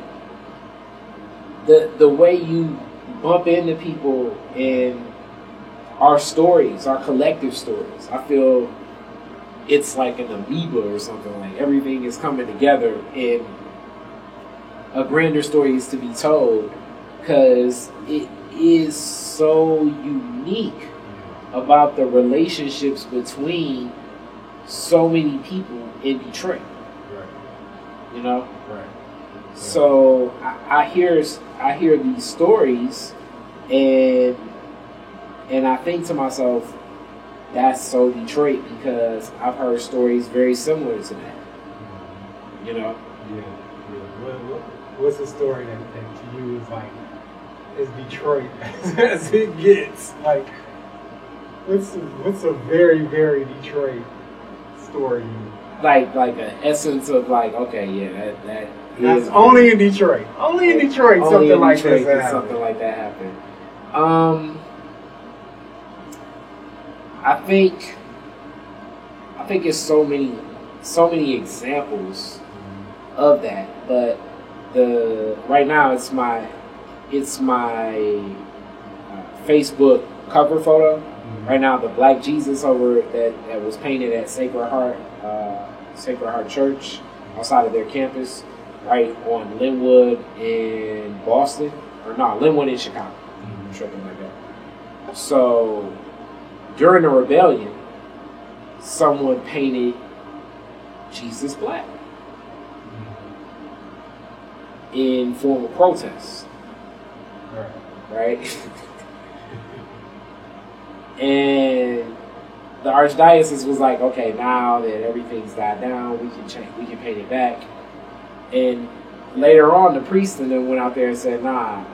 the way you bump into people and our stories, our collective stories. I feel it's like an amoeba or something. Like everything is coming together, and a grander story is to be told because it is so unique about the relationships between so many people in Detroit. Right. You know? Right. So I hear these stories, and I think to myself, that's so Detroit, because I've heard stories very similar to that. You know? Yeah. What's a story that to you is like as Detroit as it gets? Like, what's a very, very Detroit story? Like an essence of like, okay, yeah, that's only in Detroit. Only in Detroit something like that. Something like that happened. I think it's so many examples of that, but right now it's my Facebook cover photo. Right now, the Black Jesus over that was painted at Sacred Heart Church outside of their campus, right on Linwood in Boston, or no, Linwood in Chicago, something like that. So during the rebellion, someone painted Jesus black in form of protest, right? And the archdiocese was like, okay, now that everything's died down, we can paint it back. And later on, the priest and then went out there and said, nah,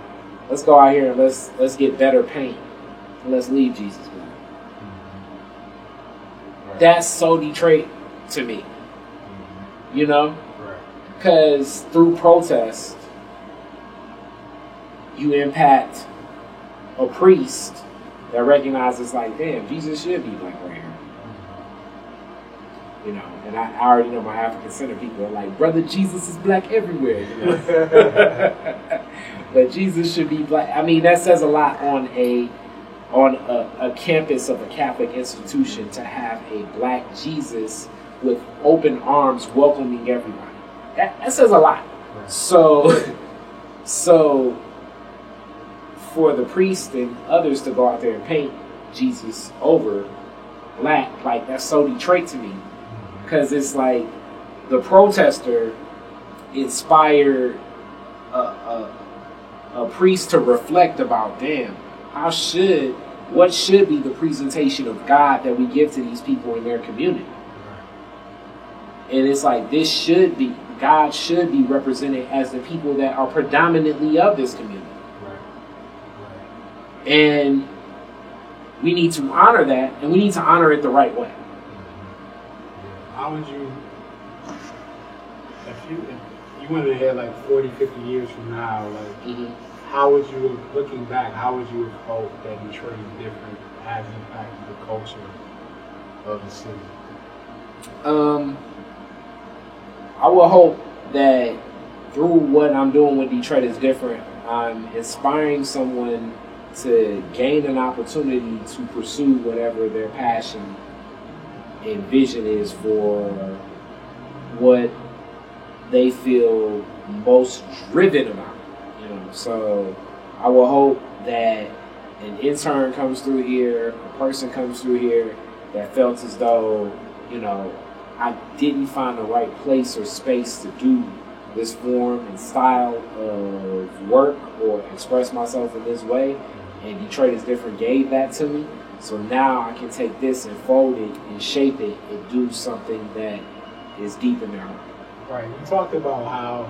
let's go out here and let's get better paint. And let's leave Jesus black. Right. That's so Detroit to me. You know? Because through protest, you impact a priest that recognizes, like, damn, Jesus should be black right here. You know, and I already know my African Center people are like, brother, Jesus is black everywhere. You know? But Jesus should be black. I mean, that says a lot on a campus of a Catholic institution to have a black Jesus with open arms welcoming everybody. That says a lot. Right. So for the priest and others to go out there and paint Jesus over black, like, that's so Detroit to me, because it's like the protester inspired a priest to reflect about, damn, what should be the presentation of God that we give to these people in their community. And it's like, God should be represented as the people that are predominantly of this community. And we need to honor that, and we need to honor it the right way. How would you, if you went ahead like 40, 50 years from now, like, how would you, looking back, how would you have hoped that Detroit is different, has impacted the culture of the city? I will hope that through what I'm doing with Detroit is different, I'm inspiring someone to gain an opportunity to pursue whatever their passion and vision is for what they feel most driven about. You know, so I will hope that an intern comes through here, a person comes through here that felt as though, you know, I didn't find the right place or space to do this form and style of work or express myself in this way. And Detroit is Different gave that to me. So now I can take this and fold it and shape it and do something that is deep in their heart. Right. You talked about how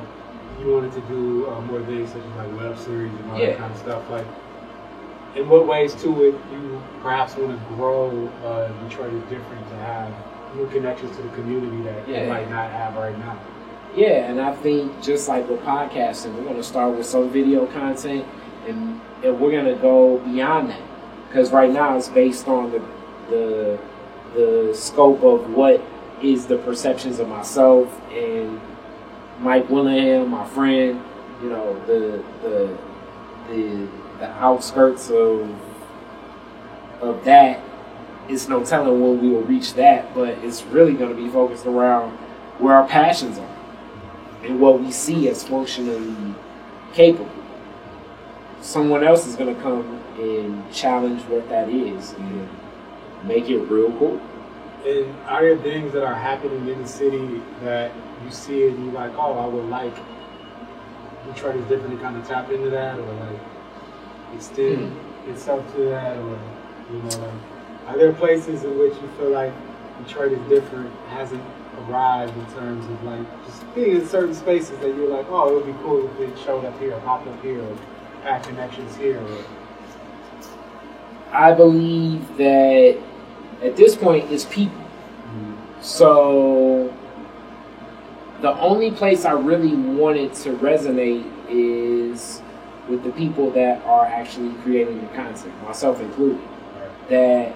you wanted to do more things such as like web series and all that kind of stuff. Like, in what ways too would you perhaps want to grow Detroit is Different to have new connections to the community that you might not have right now? Yeah, and I think just like with podcasting, we're going to start with some video content, and we're going to go beyond that. Because right now it's based on the scope of what is the perceptions of myself and Mike Willingham, my friend, you know, the outskirts of of that, it's no telling when we will reach that, but it's really going to be focused around where our passions are and what we see as functionally capable. Someone else is going to come and challenge what that is and make it real cool. And are there things that are happening in the city that you see and you're like, oh, I would like Detroit is different to kind of tap into that, or like extend itself to that, or like, are there places in which you feel like Detroit is different, hasn't arrived in terms of like just being in certain spaces that you're like, oh, it would be cool if it showed up here, or popped up here, or had connections here? Or... I believe that at this point it's people. So the only place I really wanted to resonate is with the people that are actually creating the content, myself included. That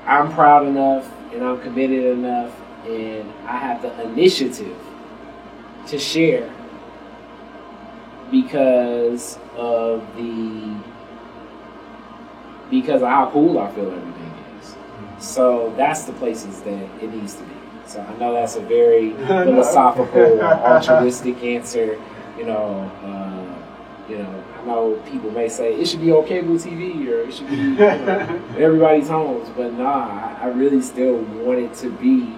I'm proud enough and I'm committed enough and I have the initiative to share because of how cool I feel everything is. So that's the places that it needs to be. So I know that's a very philosophical, altruistic answer. I know people may say it should be on cable TV or it should be in everybody's homes, but nah, I really still want it to be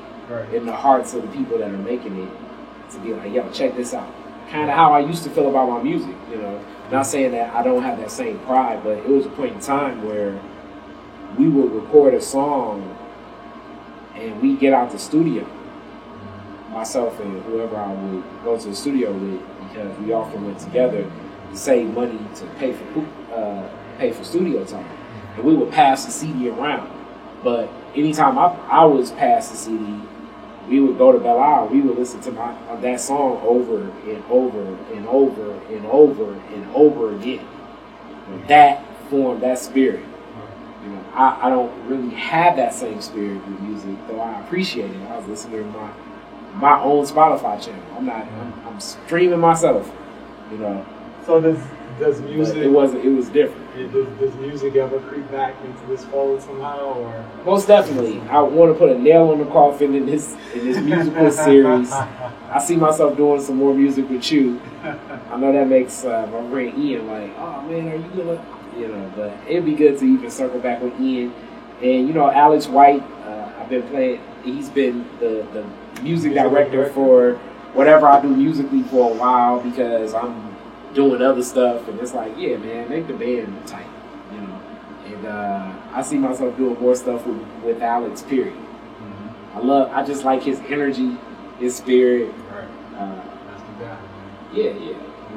in the hearts of the people that are making it, to be like, yo, check this out. Kind of how I used to feel about my music, Not saying that I don't have that same pride, but it was a point in time where we would record a song and we get out the studio, myself and whoever I would go to the studio with, because we often went together to save money to pay for studio time. And we would pass the CD around. But anytime I was passed the CD, we would go to Belle Isle. We would listen to that song over and over and over and over and over again. That formed that spirit. I don't really have that same spirit with music, though I appreciate it. I was listening to my own Spotify channel. I'm streaming myself, So does music? But it was different. Does music ever creep back into this fold somehow, or? Most definitely. I want to put a nail on the coffin in this musical series. I see myself doing some more music with you. I know that makes my friend Ian like, oh man, are you gonna? But it'd be good to even circle back with Ian. And Alex White, I've been playing. He's been the music director for whatever I do musically for a while, because I'm doing other stuff, and it's like, yeah, man, make the band tight, And I see myself doing more stuff with Alex. Period. I just like his energy, his spirit. That's the guy. Yeah.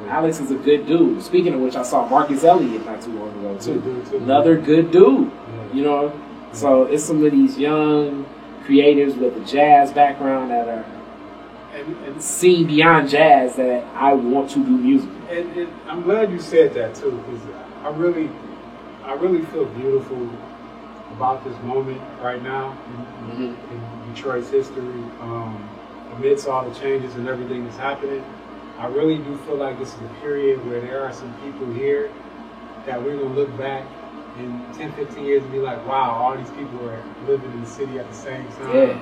Alex is a good dude. Speaking of which, I saw Marcus Elliott not too long ago too. Another good dude. So it's some of these young creatives with a jazz background that are and see beyond jazz that I want to do music. And I'm glad you said that too, because I really feel beautiful about this moment right now in Detroit's history. Amidst all the changes and everything that's happening, I really do feel like this is a period where there are some people here that we're going to look back in 10, 15 years and be like, wow, all these people are living in the city at the same time,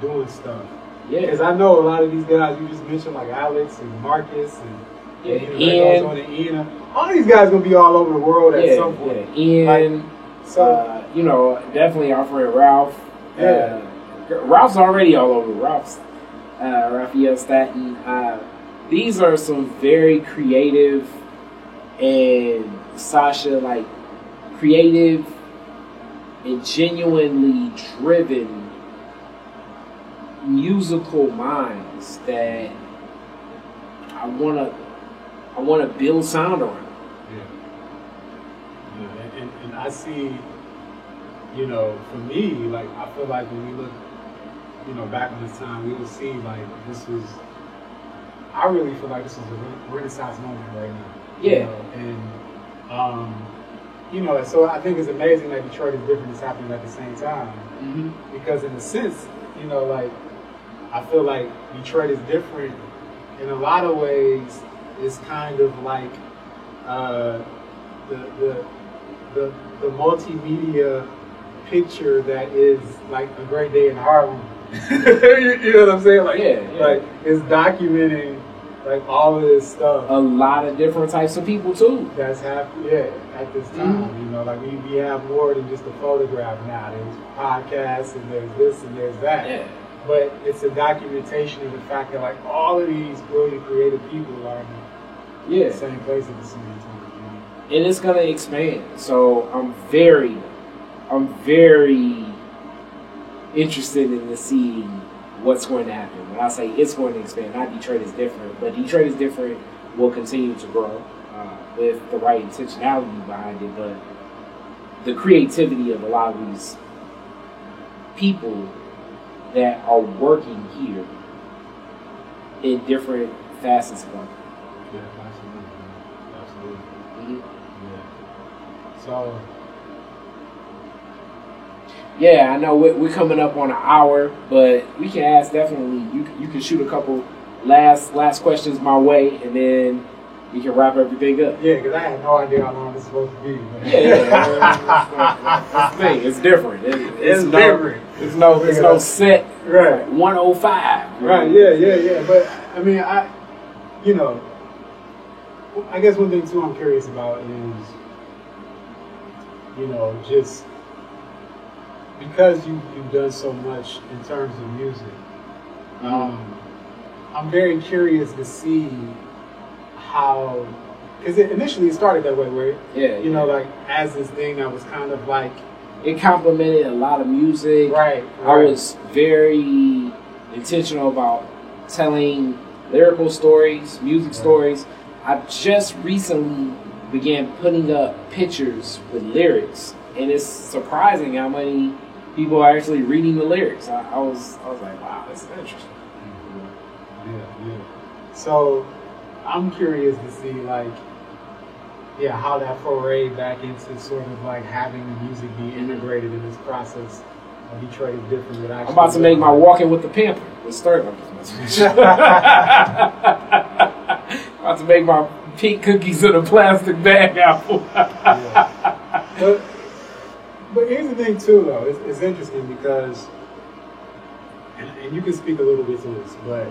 doing stuff. Yeah. Because I know a lot of these guys you just mentioned, like Alex and Marcus and Ian. All these guys going to be all over the world at some point. Ian, definitely our friend Ralph. Ralph's already all over. Raphael Staten. These are some very creative and Sasha, creative and genuinely driven musical minds that I wanna build sound around. And I see, for me, I feel like when we look, back on this time, we will see this was. I really feel like this is a renaissance moment right now. Yeah. So I think it's amazing that Detroit is different is happening at the same time. Because in a sense, I feel like Detroit is different in a lot of ways. It's kind of like the multimedia picture that is like a great day in Harlem. You know what I'm saying? Like, like it's documenting like all of this stuff. A lot of different types of people too. That's happening, at this time. Mm-hmm. You know, like we have more than just a photograph now. There's podcasts and there's this and there's that. Yeah. But it's a documentation of the fact that like all of these brilliant creative people are in the same place at the same time. You know? And it's gonna expand. So I'm very interested in seeing what's going to happen. When I say it's going to expand, not Detroit is different, but Detroit is different will continue to grow with the right intentionality behind it. But the creativity of a lot of these people that are working here in different facets of life. Yeah, absolutely. Mm-hmm. Yeah. So. Yeah, I know we're coming up on an hour, but we can ask definitely. You can shoot a couple last questions my way, and then we can wrap everything up. Yeah, because I had no idea how long this was supposed to be. That's the thing. It's different. It's different. It's no set. Right. Like 105. Right. Yeah. But I mean, I guess one thing too I'm curious about is, just. Because you've done so much in terms of music, I'm very curious to see how, because initially it started that way, where like as this thing that was kind of like it complemented a lot of music. Right. I was very intentional about telling lyrical stories, music stories. I just recently began putting up pictures with lyrics, and it's surprising how many people are actually reading the lyrics. I was like, wow, that's interesting. Yeah. So I'm curious to see how that foray back into sort of like having the music be integrated in this process of Detroit is different. With I'm about to make my Walking with the Panther with Sterling. About to make my pink cookies in a plastic bag apple. But here's the thing too, though. It's interesting because, and you can speak a little bit to this, but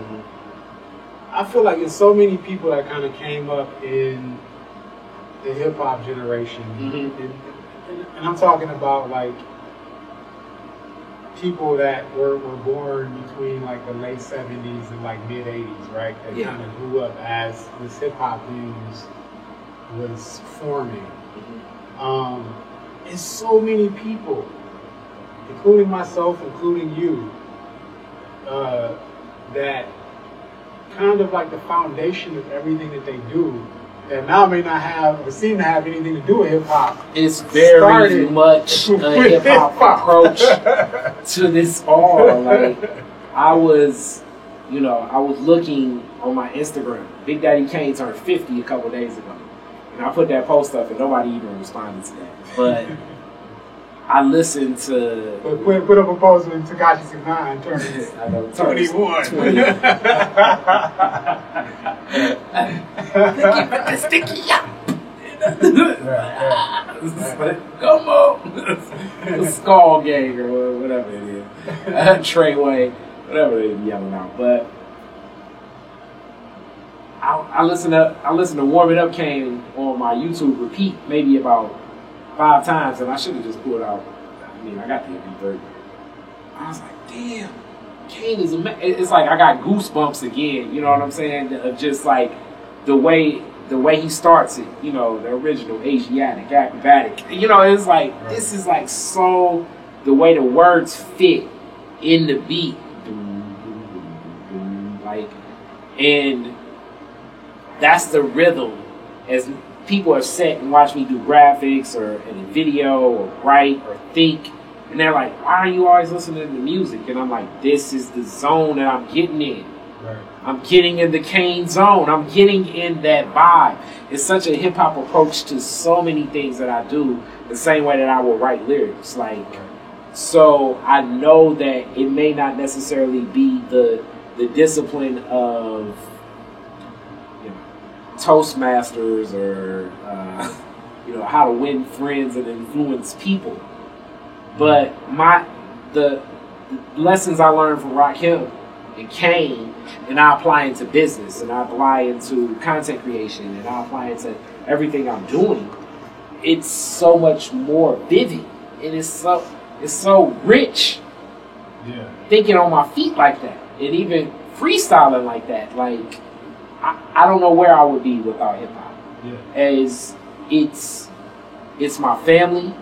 I feel like there's so many people that kind of came up in the hip hop generation, and I'm talking about like people that were born between like the late 70s and like mid 80s, right? That kind of grew up as this hip hop thing was forming. And so many people, including myself, including you, that kind of like the foundation of everything that they do, that now may not have or seem to have anything to do with hip hop. It's very much a hip hop approach to this all. Like I was looking on my Instagram. Big Daddy Kane turned 50 a couple days ago. And I put that post up and nobody even responded to that. But I listened to... Put up a post when Tekashi 6ix9ine turned 21. 20. Sticky up. Come on. Skull Gang or whatever it is. Treyway, whatever they be yelling out. But I listened to Warm It Up Kane on my YouTube repeat maybe about 5 times, and I should have just pulled out. I mean, I got the MP3. I was like, damn, Kane is amazing. It's like I got goosebumps again. You know what I'm saying? Just like the way he starts it. You know, the original Asiatic, acrobatic. You know, it's like this is like so the way the words fit in the beat, like, and that's the rhythm. As people are set and watch me do graphics or in a video or write or think, and they're like, why are you always listening to music? And I'm like, this is the zone that I'm getting in. Right. I'm getting in the Kane zone. I'm getting in that vibe. It's such a hip hop approach to so many things that I do, the same way that I will write lyrics. Like, so I know that it may not necessarily be the discipline of Toastmasters or how to win friends and influence people, But the lessons I learned from Rakim and Kane, and I apply into business, and I apply into content creation, and I apply into everything I'm doing. It's so much more vivid, and it's so rich. Yeah. Thinking on my feet like that, and even freestyling like that, like I don't know where I would be without hip hop. Yeah. As it's my family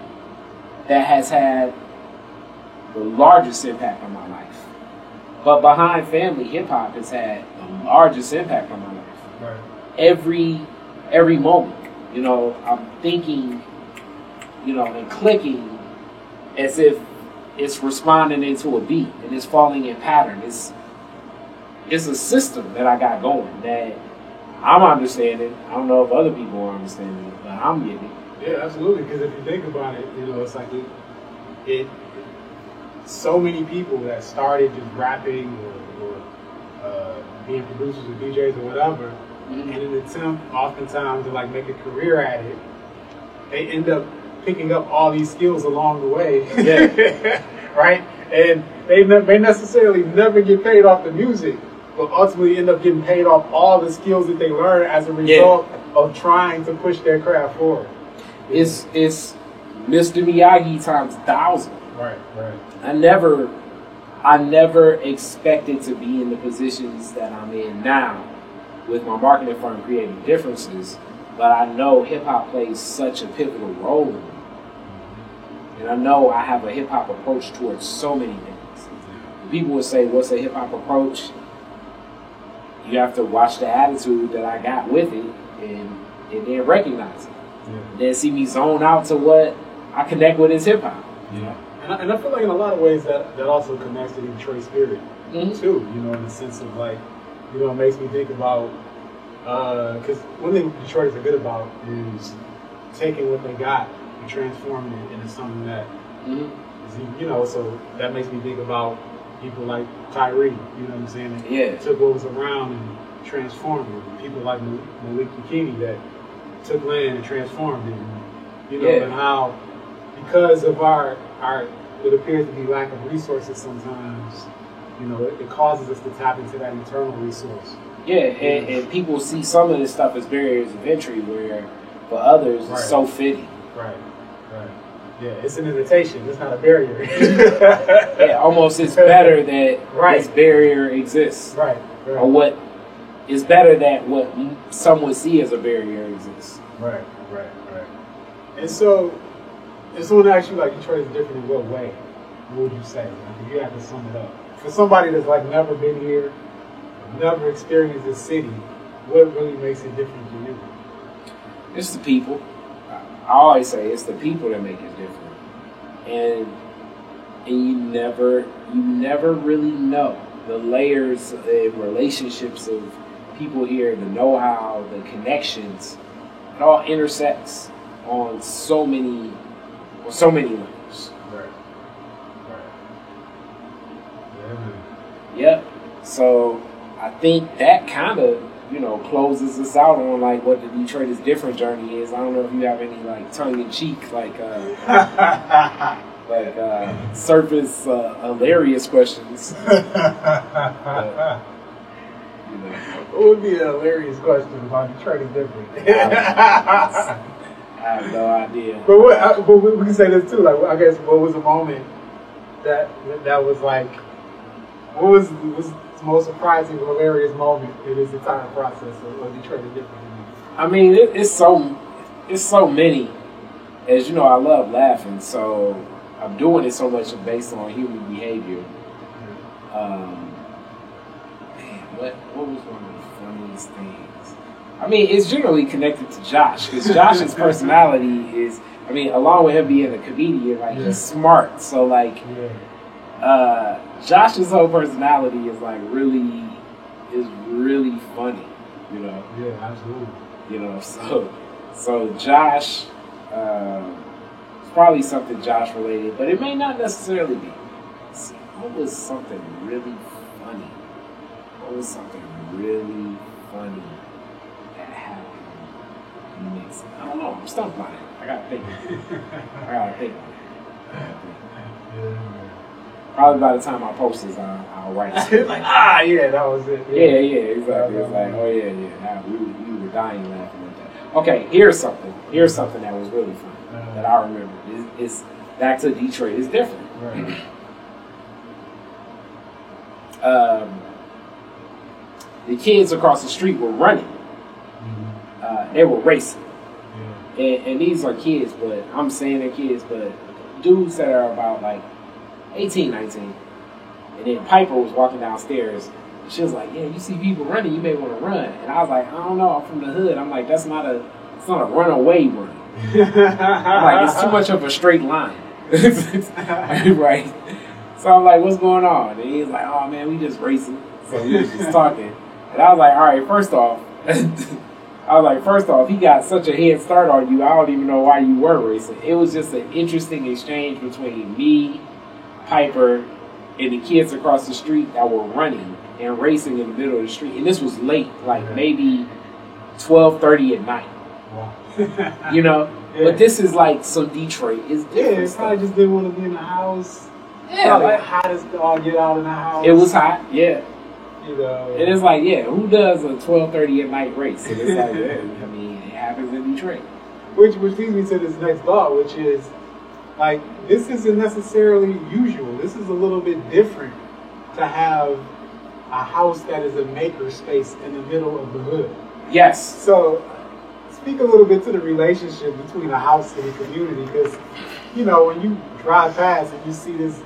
that has had the largest impact on my life. But behind family, hip hop has had the largest impact on my life. Right. Every moment, you know, I'm thinking, you know, and clicking as if it's responding into a beat and it's falling in pattern. It's a system that I got going that I'm understanding. I don't know if other people are understanding it, but I'm getting it. Yeah, absolutely. Because if you think about it, you know, it's like it so many people that started just rapping or being producers or DJs or whatever, in an attempt oftentimes to like make a career at it, they end up picking up all these skills along the way. Yeah. Right? And they may necessarily never get paid off the music, but ultimately end up getting paid off all the skills that they learn as a result of trying to push their craft forward. It's Mr. Miyagi times 1,000. Right. I never expected to be in the positions that I'm in now with my marketing firm Creative Differences, but I know hip-hop plays such a pivotal role in me. And I know I have a hip-hop approach towards so many things. People would say, what's a hip-hop approach? You have to watch the attitude that I got with it and then recognize it. Yeah. Then see me zone out to what I connect with as hip-hop. Yeah. And I feel like in a lot of ways that also connects to the Detroit spirit, too, you know, in the sense of like, you know, it makes me think about, because one thing Detroiters are good about is taking what they got and transforming it into something that, is, you know, so that makes me think about people like Tyree, you know what I'm saying? That took what was around and transformed it. People like Malik Yakini that took land and transformed it. And, you know, and how, because of our what appears to be lack of resources sometimes, you know, it causes us to tap into that internal resource. Yeah, and people see some of this stuff as barriers of entry, where for others it's so fitting. Right. Yeah, it's an invitation. It's not a barrier. Yeah, almost it's better that this barrier exists. Right. Or what is better that what some would see as a barrier exists. Right. And so if someone asks you, like, Detroit is different in what way, what would you say? Like, if you had to sum it up. For somebody that's, like, never been here, never experienced this city, what really makes it different to you? It's the people. I always say it's the people that make it different. And you never really know the layers and relationships of people here, the know-how, the connections. It all intersects on so many levels. Right. Yep. So I think that kind of, you know, closes us out on like what the Detroit is different journey is. I don't know if you have any like tongue in cheek like surface hilarious questions. But, you know. What would be a hilarious question about Detroit is different? I have no idea. But we can say this too. Like, I guess, what was a moment that was like, what was the most surprising, hilarious moment in this entire process of Detroit is different? I mean, it's so many. As you know, I love laughing, so I'm doing it so much based on human behavior. What was one of the funniest things? I mean, it's generally connected to Josh, because Josh's personality is, I mean, along with him being a comedian, like, he's smart. So, like, Josh's whole personality is, like, really funny, you know? Yeah, absolutely. You know, so Josh, it's probably something Josh related, but it may not necessarily be. Let's see, what was something really funny? What was something really funny that happened? I don't know. I'm stumped by it. I gotta think. Probably by the time I post this, I'll write it. Like, yeah, that was it. Yeah, exactly. It's like, oh yeah. Nah, we were dying laughing at that. Okay, here's something that was really fun that I remember. It's back to Detroit. It's different. Right. The kids across the street were running. They were racing. And these are kids, but I'm saying they're kids, but dudes that are about like 18, 19. And then Piper was walking downstairs. And she was like, yeah, you see people running, you may want to run. And I was like, I don't know, I'm from the hood. I'm like, it's not a runaway run. I'm like, it's too much of a straight line. Right? So I'm like, what's going on? And he's like, oh man, we just racing. So we was just talking. And I was like, all right, first off, he got such a head start on you, I don't even know why you were racing. It was just an interesting exchange between me, Piper, and the kids across the street that were running and racing in the middle of the street. And this was late, like maybe 12:30 at night. Wow. You know? Yeah. But this is like some Detroit. It's different. Yeah, probably just didn't want to be in the house. Yeah. Like hot as all get out in the house. It was hot, yeah. You know. And it's like, yeah, who does a 12:30 at night race? And it's like, yeah, I mean, it happens in Detroit. Which leads me to this next thought, which is, like, this isn't necessarily usual. This is a little bit different to have a house that is a maker space in the middle of the hood. Yes. So, speak a little bit to the relationship between a house and a community, because, you know, when you drive past and you see this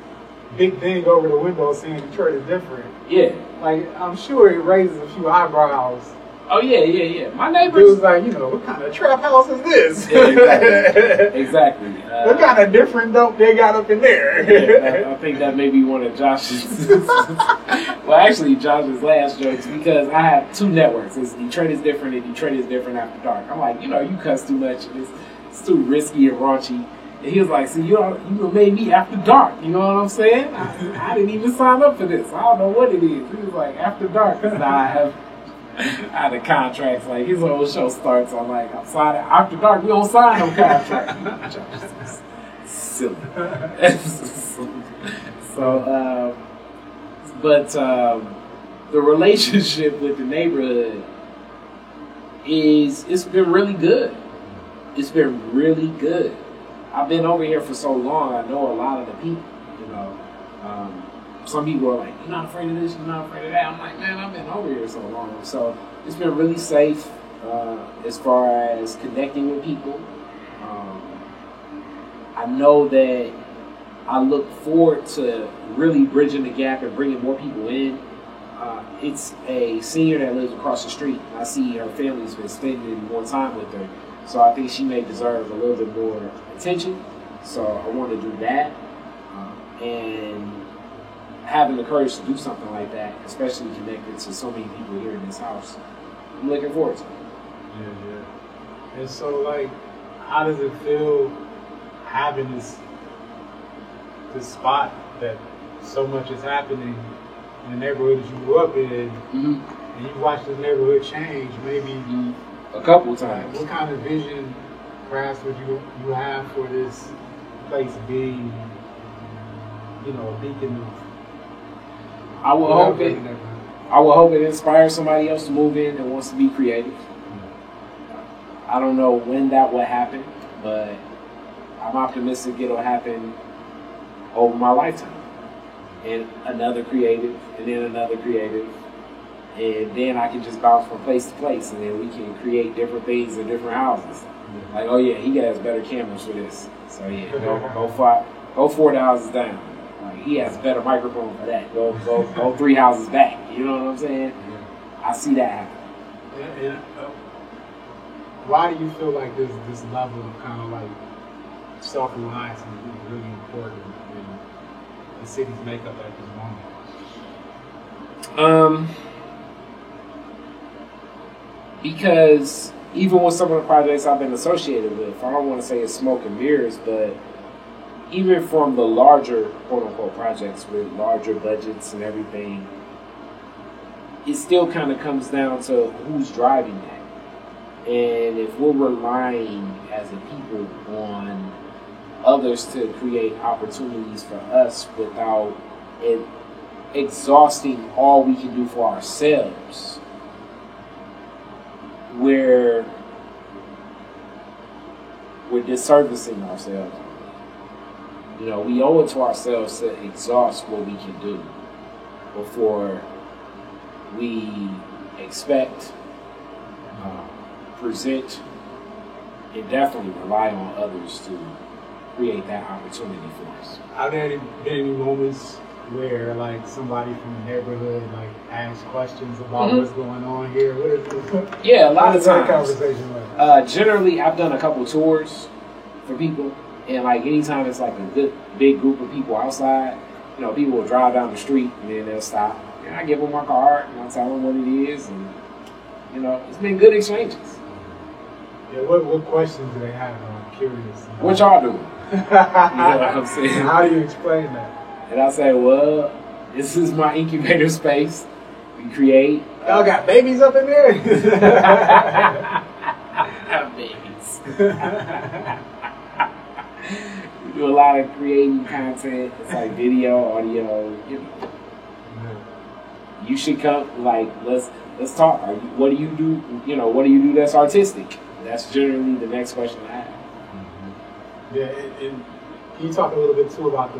big thing over the window saying Detroit is different. Yeah. Like, I'm sure it raises a few eyebrows. Oh, yeah. My neighbors... It was like, you know, what kind of trap house is this? Yeah, exactly. What kind of different dope they got up in there? Yeah, I think that may be one of Josh's... well, actually, Josh's last jokes, because I have two networks. It's Detroit is different and Detroit is different after dark. I'm like, you know, you cuss too much. It's too risky and raunchy. And he was like, see, you made me after dark. You know what I'm saying? I didn't even sign up for this. I don't know what it is. He was like, after dark. Because I had a contract. Like, his whole show starts. I'm like, I'm signing. After dark, we don't sign no contract. Silly. So, but the relationship with the neighborhood it's been really good. It's been really good. I've been over here for so long, I know a lot of the people, you know. Some people are like, you're not afraid of this, you're not afraid of that. I'm like, man, I've been over here so long. So it's been really safe as far as connecting with people. I know that I look forward to really bridging the gap and bringing more people in. It's a senior that lives across the street. I see her family's been spending more time with her. So I think she may deserve a little bit more attention. So I want to do that. And having the courage to do something like that, especially connected to so many people here in this house, I'm looking forward to it. Yeah. And so, like, how does it feel having this spot that so much is happening in the neighborhood that you grew up in, and you watch this neighborhood change maybe a couple times? What kind of vision, perhaps, would you have for this place being, you know, a beacon of... I will hope it inspires somebody else to move in that wants to be creative. I don't know when that will happen, but I'm optimistic it'll happen over my lifetime. And another creative, and then another creative. And then I can just bounce from place to place, and then we can create different things in different houses. Like, oh yeah, he has better cameras for this. So yeah, go 4 houses down. Like, he has better microphone for that. Go 3 houses back. You know what I'm saying? I see that happen. And why do you feel like this level of kind of like self-reliance is really important in the city's makeup at this moment? Because even with some of the projects I've been associated with, I don't want to say it's smoke and mirrors, but even from the larger quote-unquote projects with larger budgets and everything, it still kind of comes down to who's driving that. And if we're relying as a people on others to create opportunities for us without and exhausting all we can do for ourselves, we're disservicing ourselves. You know, we owe it to ourselves to exhaust what we can do before we expect, present, and definitely rely on others to create that opportunity for us. Are there been any moments where, like, somebody from the neighborhood, like, asks questions about what's going on here? Yeah, a lot of times. Conversation like? Generally, I've done a couple tours for people, and like anytime it's like a good big group of people outside, you know, people will drive down the street and then they'll stop, and I give them my card and I tell them what it is, and you know, it's been good exchanges. Yeah, what questions do they have? I'm curious. What y'all doing? You know what I'm saying? How do you explain that? And I say, well, this is my incubator space. We create. Y'all got babies up in there? Babies. We do a lot of creating content. It's like video, audio. You know. You should come. Like, let's talk. What do you do? You know, what do you do that's artistic? That's generally the next question I have. Yeah, and can you talk a little bit too about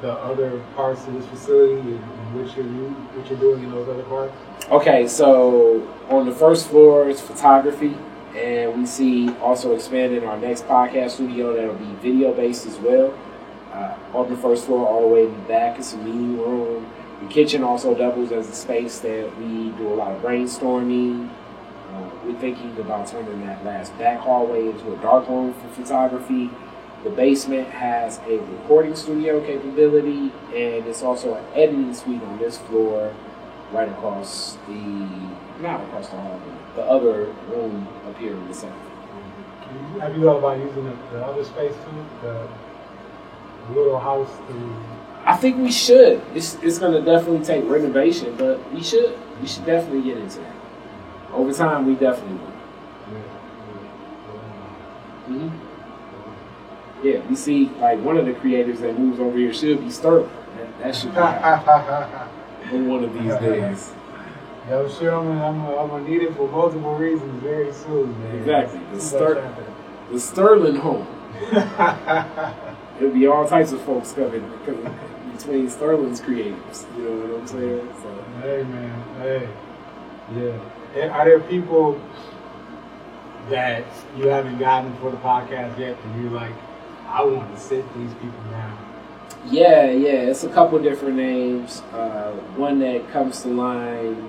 the other parts of this facility and what you're doing in those other parts? Okay, so on the first floor is photography, and we see also expanding our next podcast studio that'll be video based as well. On the first floor, all the way in the back is a meeting room. The kitchen also doubles as a space that we do a lot of brainstorming. We're thinking about turning that last back hallway into a dark room for photography. The basement has a recording studio capability, and it's also an editing suite on this floor, right across not across the hall, but the other room up here in the center. Have you thought about using the other space too? The little house to... I think we should. It's going to definitely take renovation, but we should. We should definitely get into that. Over time, we definitely will. Yeah, we see like one of the creators that moves over here should be Sterling. That should be on one of these days. Yeah, I'm sure I'm gonna need it for multiple reasons very soon, man. Exactly. The Sterling home. There'll be all types of folks coming between Sterling's creators. You know what I'm saying? So. Hey, man. Hey. Yeah. Are there people that you haven't gotten for the podcast yet that you're like, I want to sit these people down? Yeah. It's a couple different names. One that comes to mind,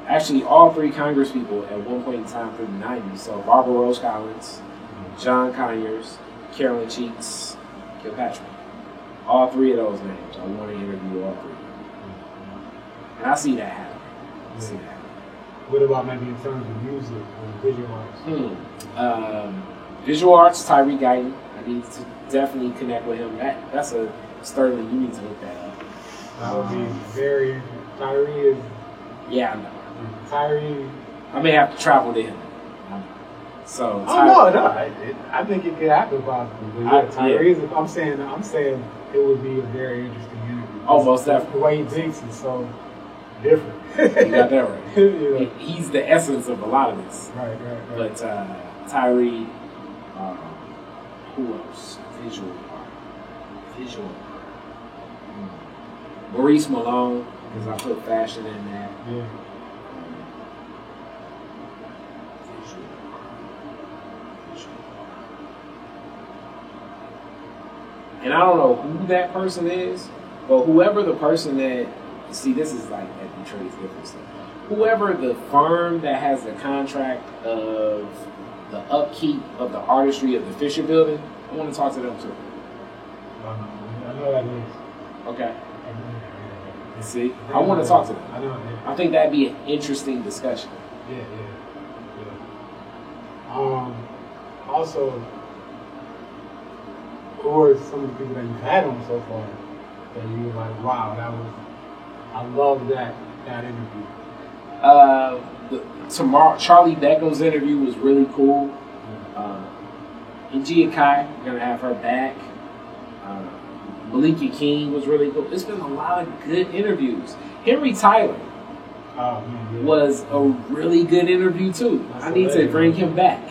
actually all three Congress people at one point in time through the 90s. So Barbara Rose Collins, John Conyers, Carolyn Cheeks, Kilpatrick. All three of those names. I want to interview all three. And I see that happen. What about maybe in terms of music or visual arts? Visual arts, Tyree Guyton. I need to definitely connect with him. That's a Sterling. You need to look that up. That would be very. Tyree is. Yeah, I know. Tyree. I may have to travel to him. So. No. I think it could happen possibly. But Tyree is. I'm saying it would be a very interesting interview. Oh, most definitely. The way he thinks is so different. You got that right. Yeah. He's the essence of a lot of this. Right. But Tyree, who else? Visual art. Maurice Malone, because I put fashion in that. Yeah. Visual art. And I don't know who that person is, but whoever the person that, see, this is like at Detroit's different stuff. Whoever the firm that has the contract of the upkeep of the artistry of the Fisher Building, I want to talk to them too. I know that is. Okay. See, I want to talk to them. I know. Yeah. I think that'd be an interesting discussion. Yeah. Also, who are some of the people that you've had on so far that you were like, wow, I love that interview? Charlie Beckham's interview was really cool. Njia Kai, we're gonna have her back. Malika King was really cool. It's been a lot of good interviews. Henry Tyler was a really good interview too. I need to bring him back.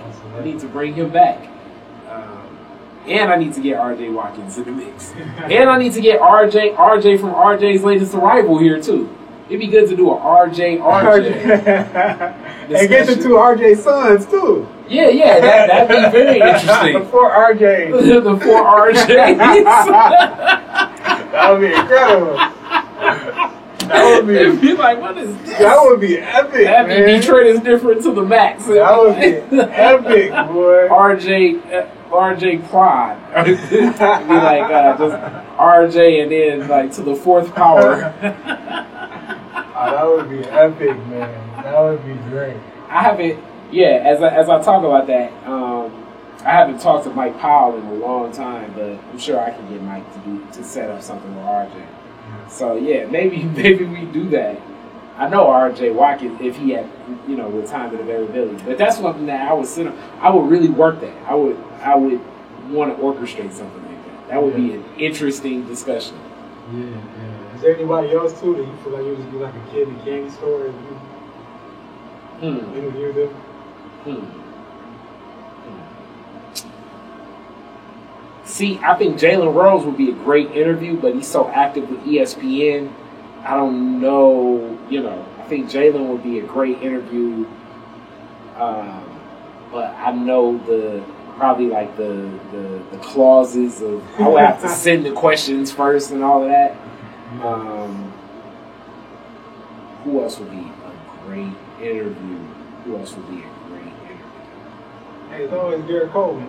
And I need to get RJ Watkins in the mix. And I need to get RJ from RJ's Latest Arrival here too. It'd be good to do a RJ. And get the two RJ sons too. Yeah, that'd be very interesting. The four RJs. The four RJs. That would be incredible. That would be like, what is this? That would be epic. That'd be Detroit is different to the max. That would be epic, boy. RJ Quad. It'd be like just RJ and then like to the fourth power. That would be epic, man. That would be great. I haven't. Yeah, as I talk about that, I haven't talked to Mike Powell in a long time, but I'm sure I can get Mike to set up something with RJ. So yeah, maybe we do that. I know RJ Watkins if he had with time and availability, but that's something that I would really work that. I would want to orchestrate something like that. That would be an interesting discussion. Yeah. Is there anybody else too that you feel like you would be like a kid in a candy store and you interview them? See, I think Jalen Rose would be a great interview, but he's so active with ESPN. I don't know, I think Jalen would be a great interview. But I know probably like the clauses of, I would have to send the questions first and all of that. Who else would be a great interview? Hey, it's always Derek Coleman.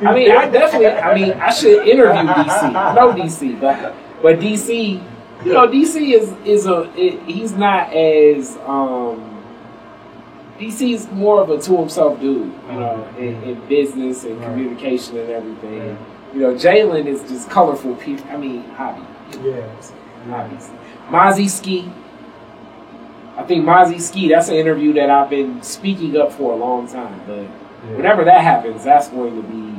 I should interview DC. I know DC, but DC, DC he's not as, DC's more of a to himself dude, in business and communication and everything. Jalen is just colorful people. Hobby. Obviously. Mozzie Ski. I think Mozzie Ski, that's an interview that I've been speaking up for a long time. But whenever that happens, that's going to be,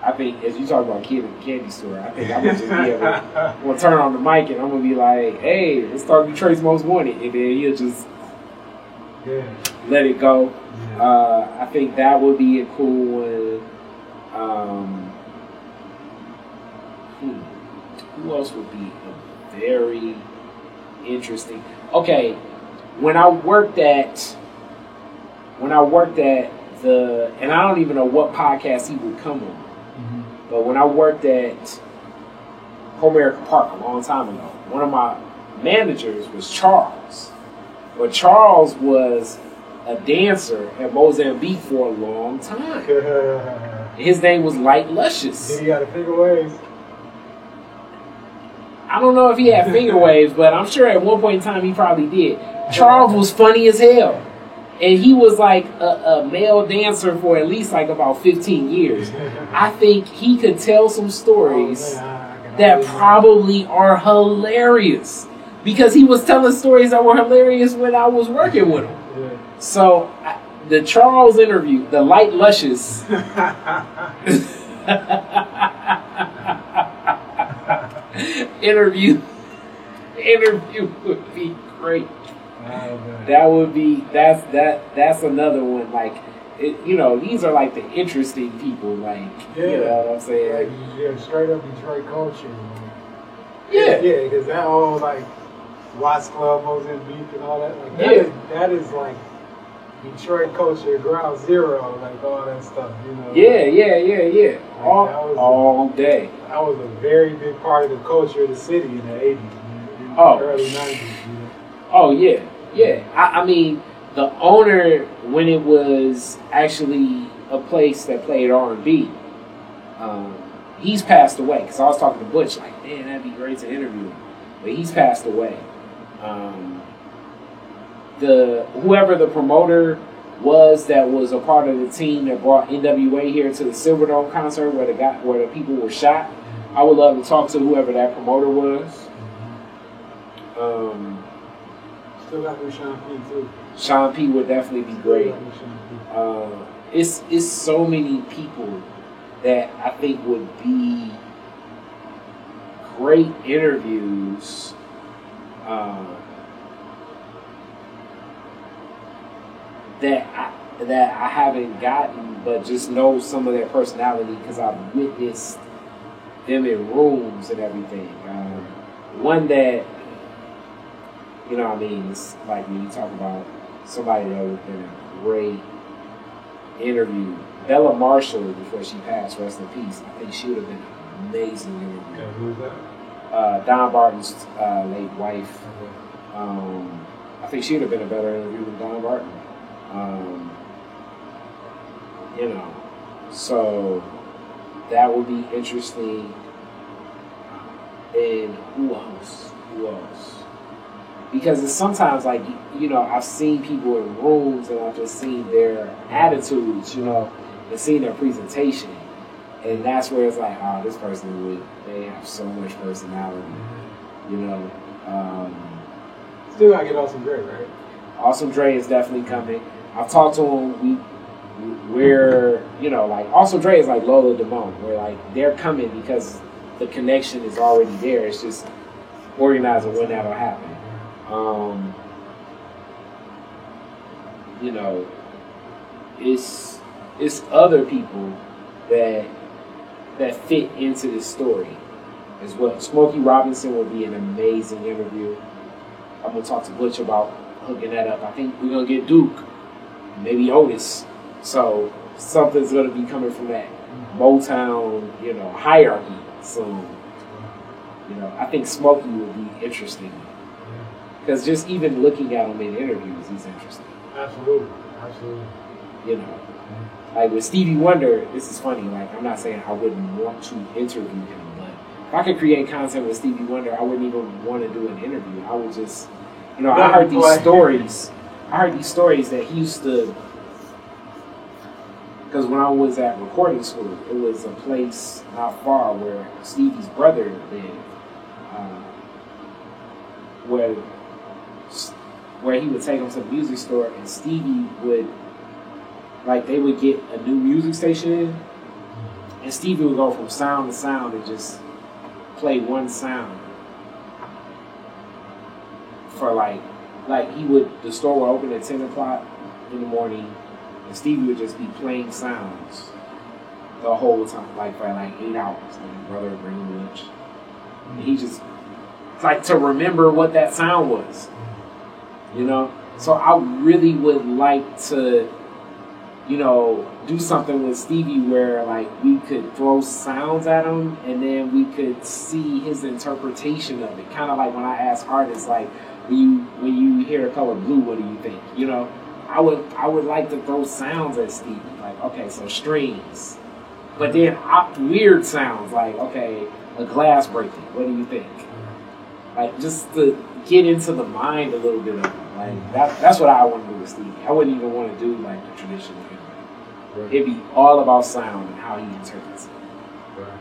I think, as you talk about kid in the candy store, I think I'm going to just be able to turn on the mic and I'm going to be like, hey, let's talk Detroit's Most Wanted. And then he'll just let it go. I think that would be a cool one. Who else would be a very interesting? Okay, when I worked at and I don't even know what podcast he would come on, but when I worked at Comerica Park a long time ago, one of my managers was Charles. But Charles was a dancer at Mozambique for a long time. His name was Light Luscious. Did he got a finger waves? I don't know if he had finger waves, but I'm sure at one point in time he probably did. Charles was funny as hell. And he was like a male dancer for at least like about 15 years. I think he could tell some stories that probably are hilarious. Because he was telling stories that were hilarious when I was working with him. So the Charles interview, the Light Luscious interview would be great. That's another one. Like, these are like the interesting people. Like, you know what I'm saying? Like, straight up Detroit culture. Yeah, because that whole like Watts Club, Mozambique, and all that. Like, that is like Detroit culture, ground zero, like all that stuff. Yeah. Like, all day. That was a very big part of the culture of the city in the 80s, in the early 90s. Oh yeah. I mean, the owner, when it was actually a place that played R&B, he's passed away. Because I was talking to Butch, like, man, that'd be great to interview him. But he's passed away. Whoever the promoter was that was a part of the team that brought NWA here to the Silverdome concert where the people were shot, I would love to talk to whoever that promoter was. Still got to Sean P too. Sean P would definitely be great. It's so many people that I think would be great interviews. That I haven't gotten, but just know some of their personality because I've witnessed them in rooms and everything. One that, you know what I mean, it's like when you talk about somebody that would have been a great interview. Bella Marshall, before she passed, rest in peace, I think she would have been an amazing interview. Okay, who's that? Don Barton's late wife. I think she would have been a better interview than Don Barton. You know, so that would be interesting. And who else? Because it's sometimes like, you know, I've seen people in rooms and I've just seen their attitudes, you know, and seen their presentation. And that's where it's like, oh, this person they have so much personality, you know. Still gotta get Awesome Dre, right? Awesome Dre is definitely coming. I've talked to him. We're, you know, like Awesome Dre is like Lola Damone. We're like, they're coming because the connection is already there. It's just organizing when that'll happen. You know, it's other people that fit into this story as well. Smokey Robinson would be an amazing interview. I'm gonna talk to Butch about hooking that up. I think we're gonna get Duke, maybe Otis. So something's gonna be coming from that Motown, you know, hierarchy soon. You know, I think Smokey will be interesting because just even looking at him in interviews, he's interesting. Absolutely. You know, like with Stevie Wonder, this is funny. Like, I'm not saying I wouldn't want to interview him, but if I could create content with Stevie Wonder, I wouldn't even want to do an interview. I would just, you know, I heard these stories that he used to. Because when I was at recording school, it was a place not far where Stevie's brother lived, where he would take him to the music store, and Stevie would, like, they would get a new music station in, and Stevie would go from sound to sound and just play one sound for like the store would open at 10 o'clock in the morning. And Stevie would just be playing sounds the whole time, like for like 8 hours. Like, brother would bring him lunch. And he just, like, to remember what that sound was, you know? So I really would like to, you know, do something with Stevie where, like, we could throw sounds at him and then we could see his interpretation of it. Kind of like when I ask artists, like, when you hear the color blue, what do you think? You know? I would like to throw sounds at Stevie, like, okay, so strings, but then weird sounds, like, okay, a glass breaking, what do you think? Like, just to get into the mind a little bit of it. Like, that's what I want to do with Stevie. I wouldn't even want to do like the traditional interview. Right. It'd be all about sound and how he interprets it. Right.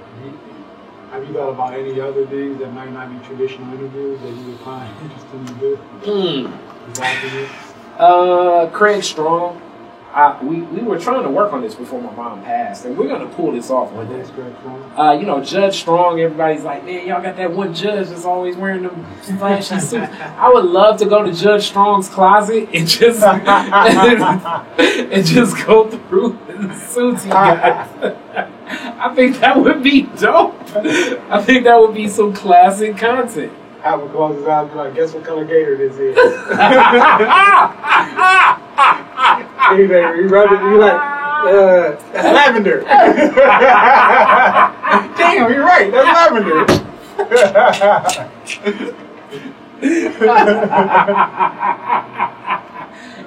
Have you thought about any other things that might not be traditional interviews that you would find interesting to do? Craig Strong. We were trying to work on this before my mom passed, and we're gonna pull this off one day. You know, Judge Strong. Everybody's like, man, y'all got that one judge that's always wearing them flashy suits. I would love to go to Judge Strong's closet and just and just go through the suits he got. I think that would be dope. I think that would be some classic content. Albert closes out and be like, guess what color gator this is? You like, that's lavender. Damn, you're right, that's lavender.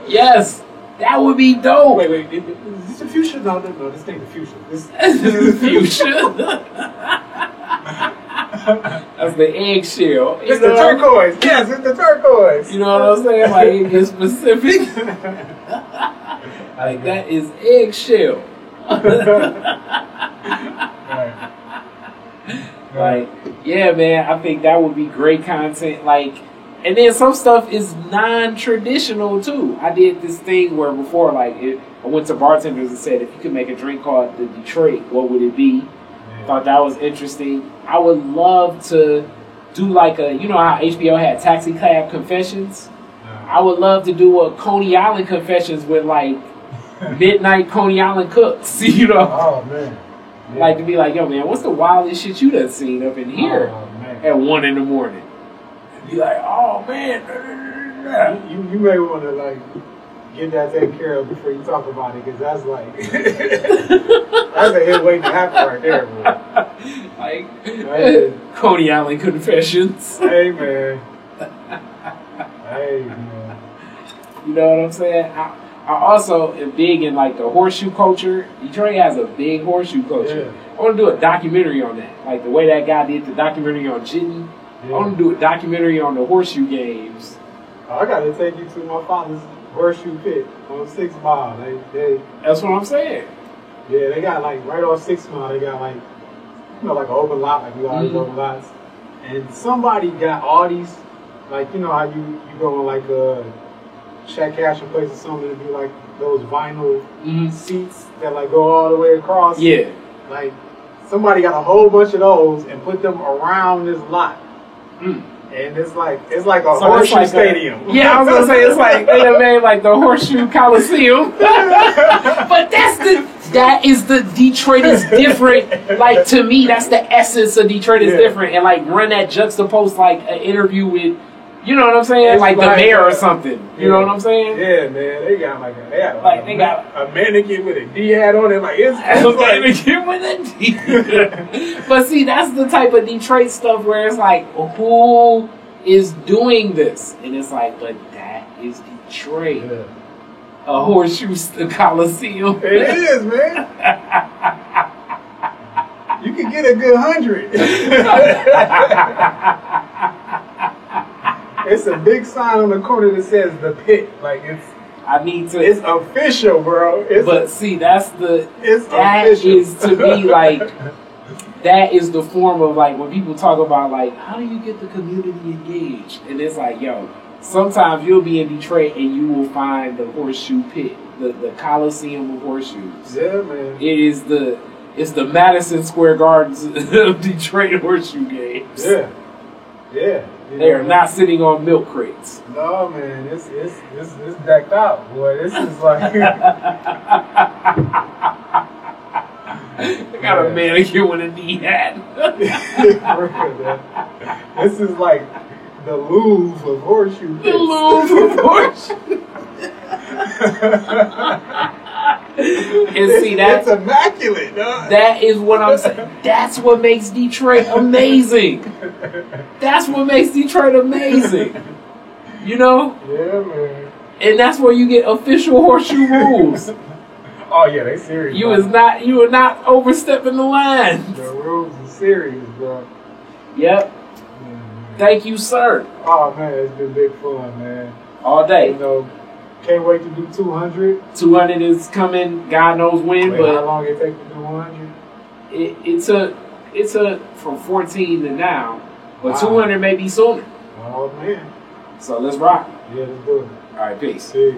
Yes, that would be dope. Wait, is this a fuchsia? No, this ain't the fuchsia. This is fuchsia. That's the eggshell. It's the turquoise. Yes, it's the turquoise. You know what I'm saying? Like, it's specific. Like, that is eggshell. Like, yeah, man, I think that would be great content. Like, and then some stuff is non-traditional too. I did this thing where before, like, I went to bartenders and said, if you could make a drink called the Detroit, what would it be? Thought that was interesting. I would love to do like a, you know how HBO had Taxi Cab Confessions? I would love to do a Coney Island Confessions with like midnight Coney Island cooks, you know? Oh, man. Yeah. Like to be like, yo, man, what's the wildest shit you done seen up in here at 1 a.m? And be like, oh, man. You may want to, like, get that taken care of before you talk about it, because that's like, that's a hit waiting to happen right there, bro. Like, Coney Island Confessions. Hey, man. Hey, man. You know what I'm saying? I also am big in like the horseshoe culture. Detroit has a big horseshoe culture. Yeah. I want to do a documentary on that. Like the way that guy did the documentary on Jitney. Yeah. I want to do a documentary on the horseshoe games. I got to take you to my father's horseshoe pit on 6 Mile. That's what I'm saying. Yeah, they got like right off 6 Mile, they got like, you know, like an open lot, like we all these open lots. And somebody got all these, like, you know how you go on like a Check Cash and place or something to do like those vinyl seats that like go all the way across. Yeah. Like somebody got a whole bunch of those and put them around this lot. And it's like a horseshoe stadium. Yeah, I was gonna say it's like they done made like the Horseshoe Coliseum. But that is the Detroit is different. Like to me, that's the essence of Detroit is different. And like run that juxtapose like an interview with, you know what I'm saying? It's like the mayor or something. You know what I'm saying? Yeah, man. They got they got a mannequin with a D hat on it. Like it's a mannequin with a D. But see, that's the type of Detroit stuff where it's like, who is doing this? And it's like, but that is Detroit. Yeah. A horseshoe Coliseum. It is, man. You can get a good 100. It's a big sign on the corner that says the pit. Like it's official, bro. See, that's official. Is to me like that is the form of like when people talk about like how do you get the community engaged? And it's like, yo, sometimes you'll be in Detroit and you will find the horseshoe pit, the Coliseum of horseshoes. Yeah, man. It's the Madison Square Gardens of Detroit horseshoe games. Yeah. Yeah. They are not sitting on milk crates. No, man, it's decked out, boy. This is like they got a mannequin with a D hat. This is like the Louvre of horseshoe. The Louvre of horseshoe. And see it's immaculate. That is what I'm saying. That's what makes Detroit amazing. That's what makes Detroit amazing. You know? Yeah, man. And that's where you get official horseshoe rules. Oh yeah, they serious. You are not overstepping the line. The rules are serious, bro. Yep. Thank you, sir. Oh man, it's been big fun, man. All day. You know, can't wait to do 200. 200 is coming, God knows when. But how long it take to do 100? It's a from 14 to now, but 200 may be sooner. Oh man. So let's rock. Yeah, let's do it. All right, peace. Peace.